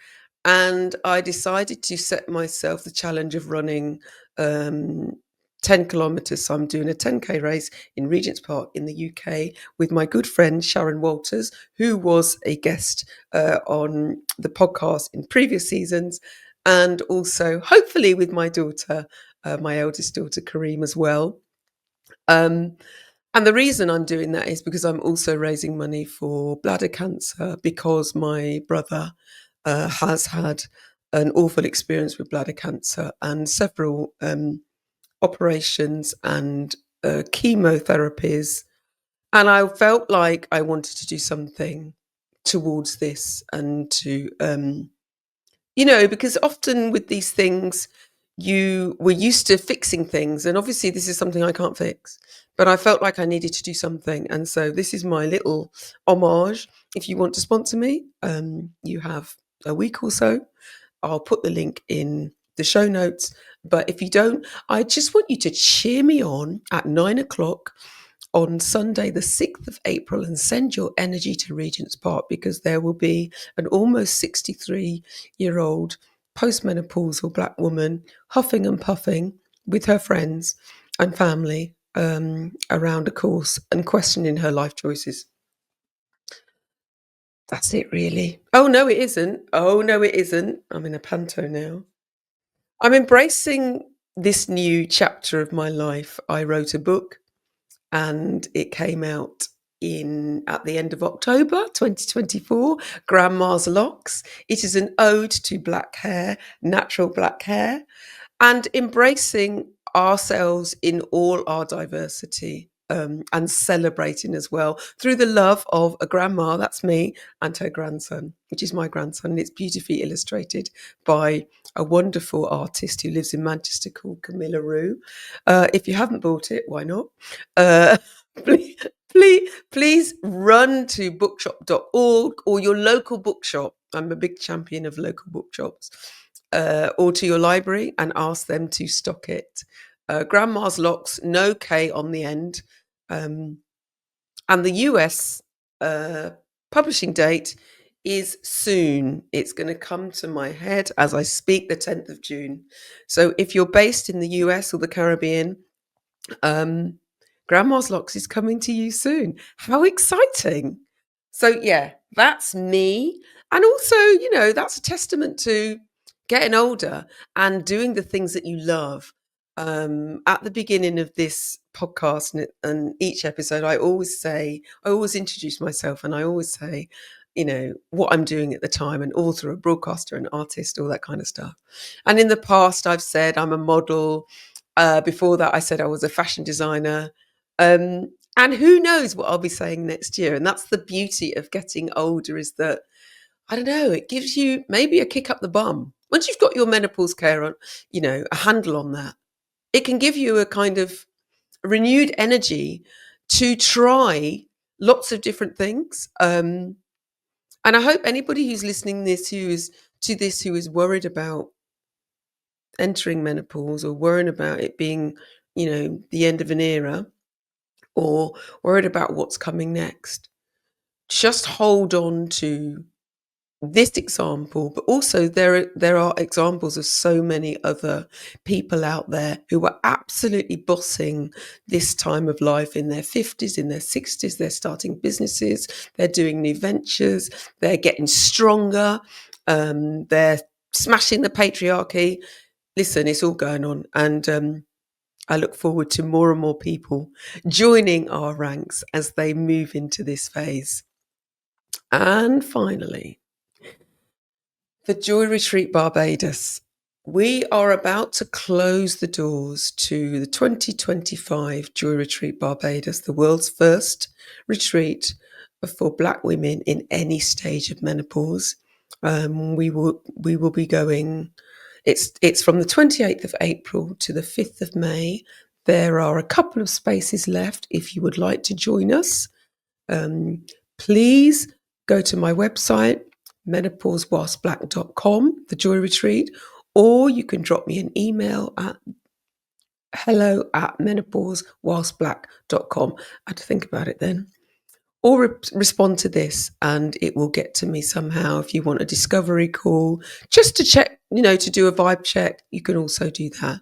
and I decided to set myself the challenge of running 10 kilometres. So I'm doing a 10k race in Regent's Park in the UK with my good friend Sharon Walters, who was a guest on the podcast in previous seasons, and also hopefully with my daughter, my eldest daughter Kareem as well. And the reason I'm doing that is because I'm also raising money for bladder cancer, because my brother has had an awful experience with bladder cancer and several operations and chemotherapies. And I felt like I wanted to do something towards this, and to, because often with these things, we're used to fixing things. And obviously this is something I can't fix. But I felt like I needed to do something. And so this is my little homage. If you want to sponsor me, you have a week or so. I'll put the link in the show notes. But if you don't, I just want you to cheer me on at 9:00 on Sunday, the 6th of April, and send your energy to Regent's Park, because there will be an almost 63-year-old postmenopausal Black woman huffing and puffing with her friends and family around a course and questioning her life choices. That's it, really. Oh, no, it isn't. Oh, no, it isn't. I'm in a panto now. I'm embracing this new chapter of my life. I wrote a book, and it came out at the end of October 2024, Grandma's Locks. It is an ode to black hair, natural black hair, and embracing ourselves in all our diversity. and celebrating as well through the love of a grandma, that's me, and her grandson, which is my grandson. And it's beautifully illustrated by a wonderful artist who lives in Manchester called Camilla Rue. If you haven't bought it, why not? Please run to bookshop.org or your local bookshop. I'm a big champion of local bookshops. Or to your library and ask them to stock it. Grandma's Locks, no K on the end. And the US publishing date is soon. It's going to come to my head as I speak, the 10th of June. So if you're based in the US or the Caribbean, Grandma's Locks is coming to you soon. How exciting. So yeah, that's me. And also, that's a testament to getting older and doing the things that you love. At the beginning of this podcast and each episode, I always introduce myself and I always say, what I'm doing at the time, an author, a broadcaster, an artist, all that kind of stuff. And in the past, I've said I'm a model. Before that, I said I was a fashion designer. And who knows what I'll be saying next year. And that's the beauty of getting older, is that, I don't know, it gives you maybe a kick up the bum. Once you've got your menopause care on, a handle on that, it can give you a kind of renewed energy to try lots of different things. And I hope anybody who's listening to this who is worried about entering menopause or worrying about it being, the end of an era, or worried about what's coming next, just hold on to this example. But also there are examples of so many other people out there who are absolutely bossing this time of life in their 50s, in their 60s. They're starting businesses, they're doing new ventures, they're getting stronger, they're smashing the patriarchy. Listen, it's all going on. And I look forward to more and more people joining our ranks as they move into this phase. And finally, the Joy Retreat Barbados. We are about to close the doors to the 2025 Joy Retreat Barbados, the world's first retreat for Black women in any stage of menopause. We will be going. It's from the 28th of April to the 5th of May. There are a couple of spaces left if you would like to join us. Please go to my website, menopausewhilstblack.com, the Joy Retreat, or you can drop me an email at hello@menopausewhilstblack.com. I had to think about it then. Or respond to this and it will get to me somehow. If you want a discovery call, just to check, to do a vibe check, you can also do that.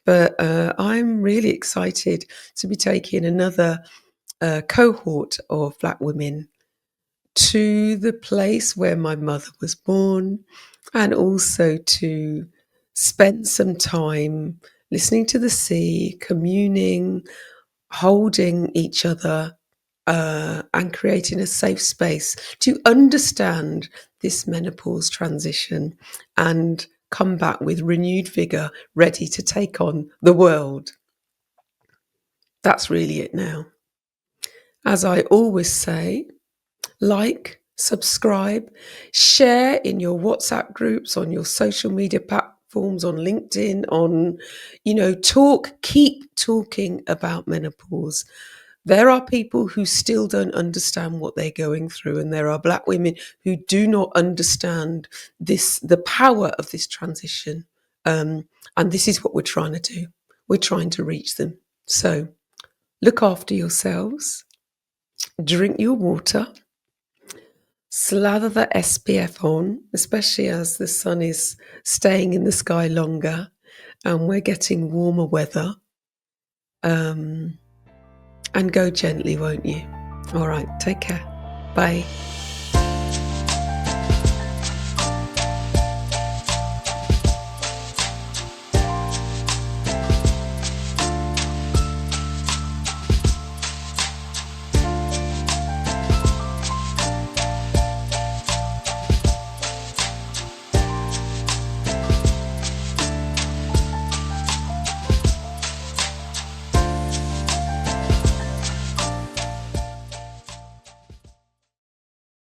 But I'm really excited to be taking another cohort of Black women to the place where my mother was born, and also to spend some time listening to the sea, communing, holding each other, and creating a safe space to understand this menopause transition and come back with renewed vigour, ready to take on the world. That's really it now. As I always say, like, subscribe, share in your WhatsApp groups, on your social media platforms, on LinkedIn, keep talking about menopause. There are people who still don't understand what they're going through, and there are Black women who do not understand the power of this transition. And this is what we're trying to do. We're trying to reach them. So look after yourselves, drink your water, slather the SPF on, especially as the sun is staying in the sky longer and we're getting warmer weather. And go gently, won't you? All right, take care. Bye.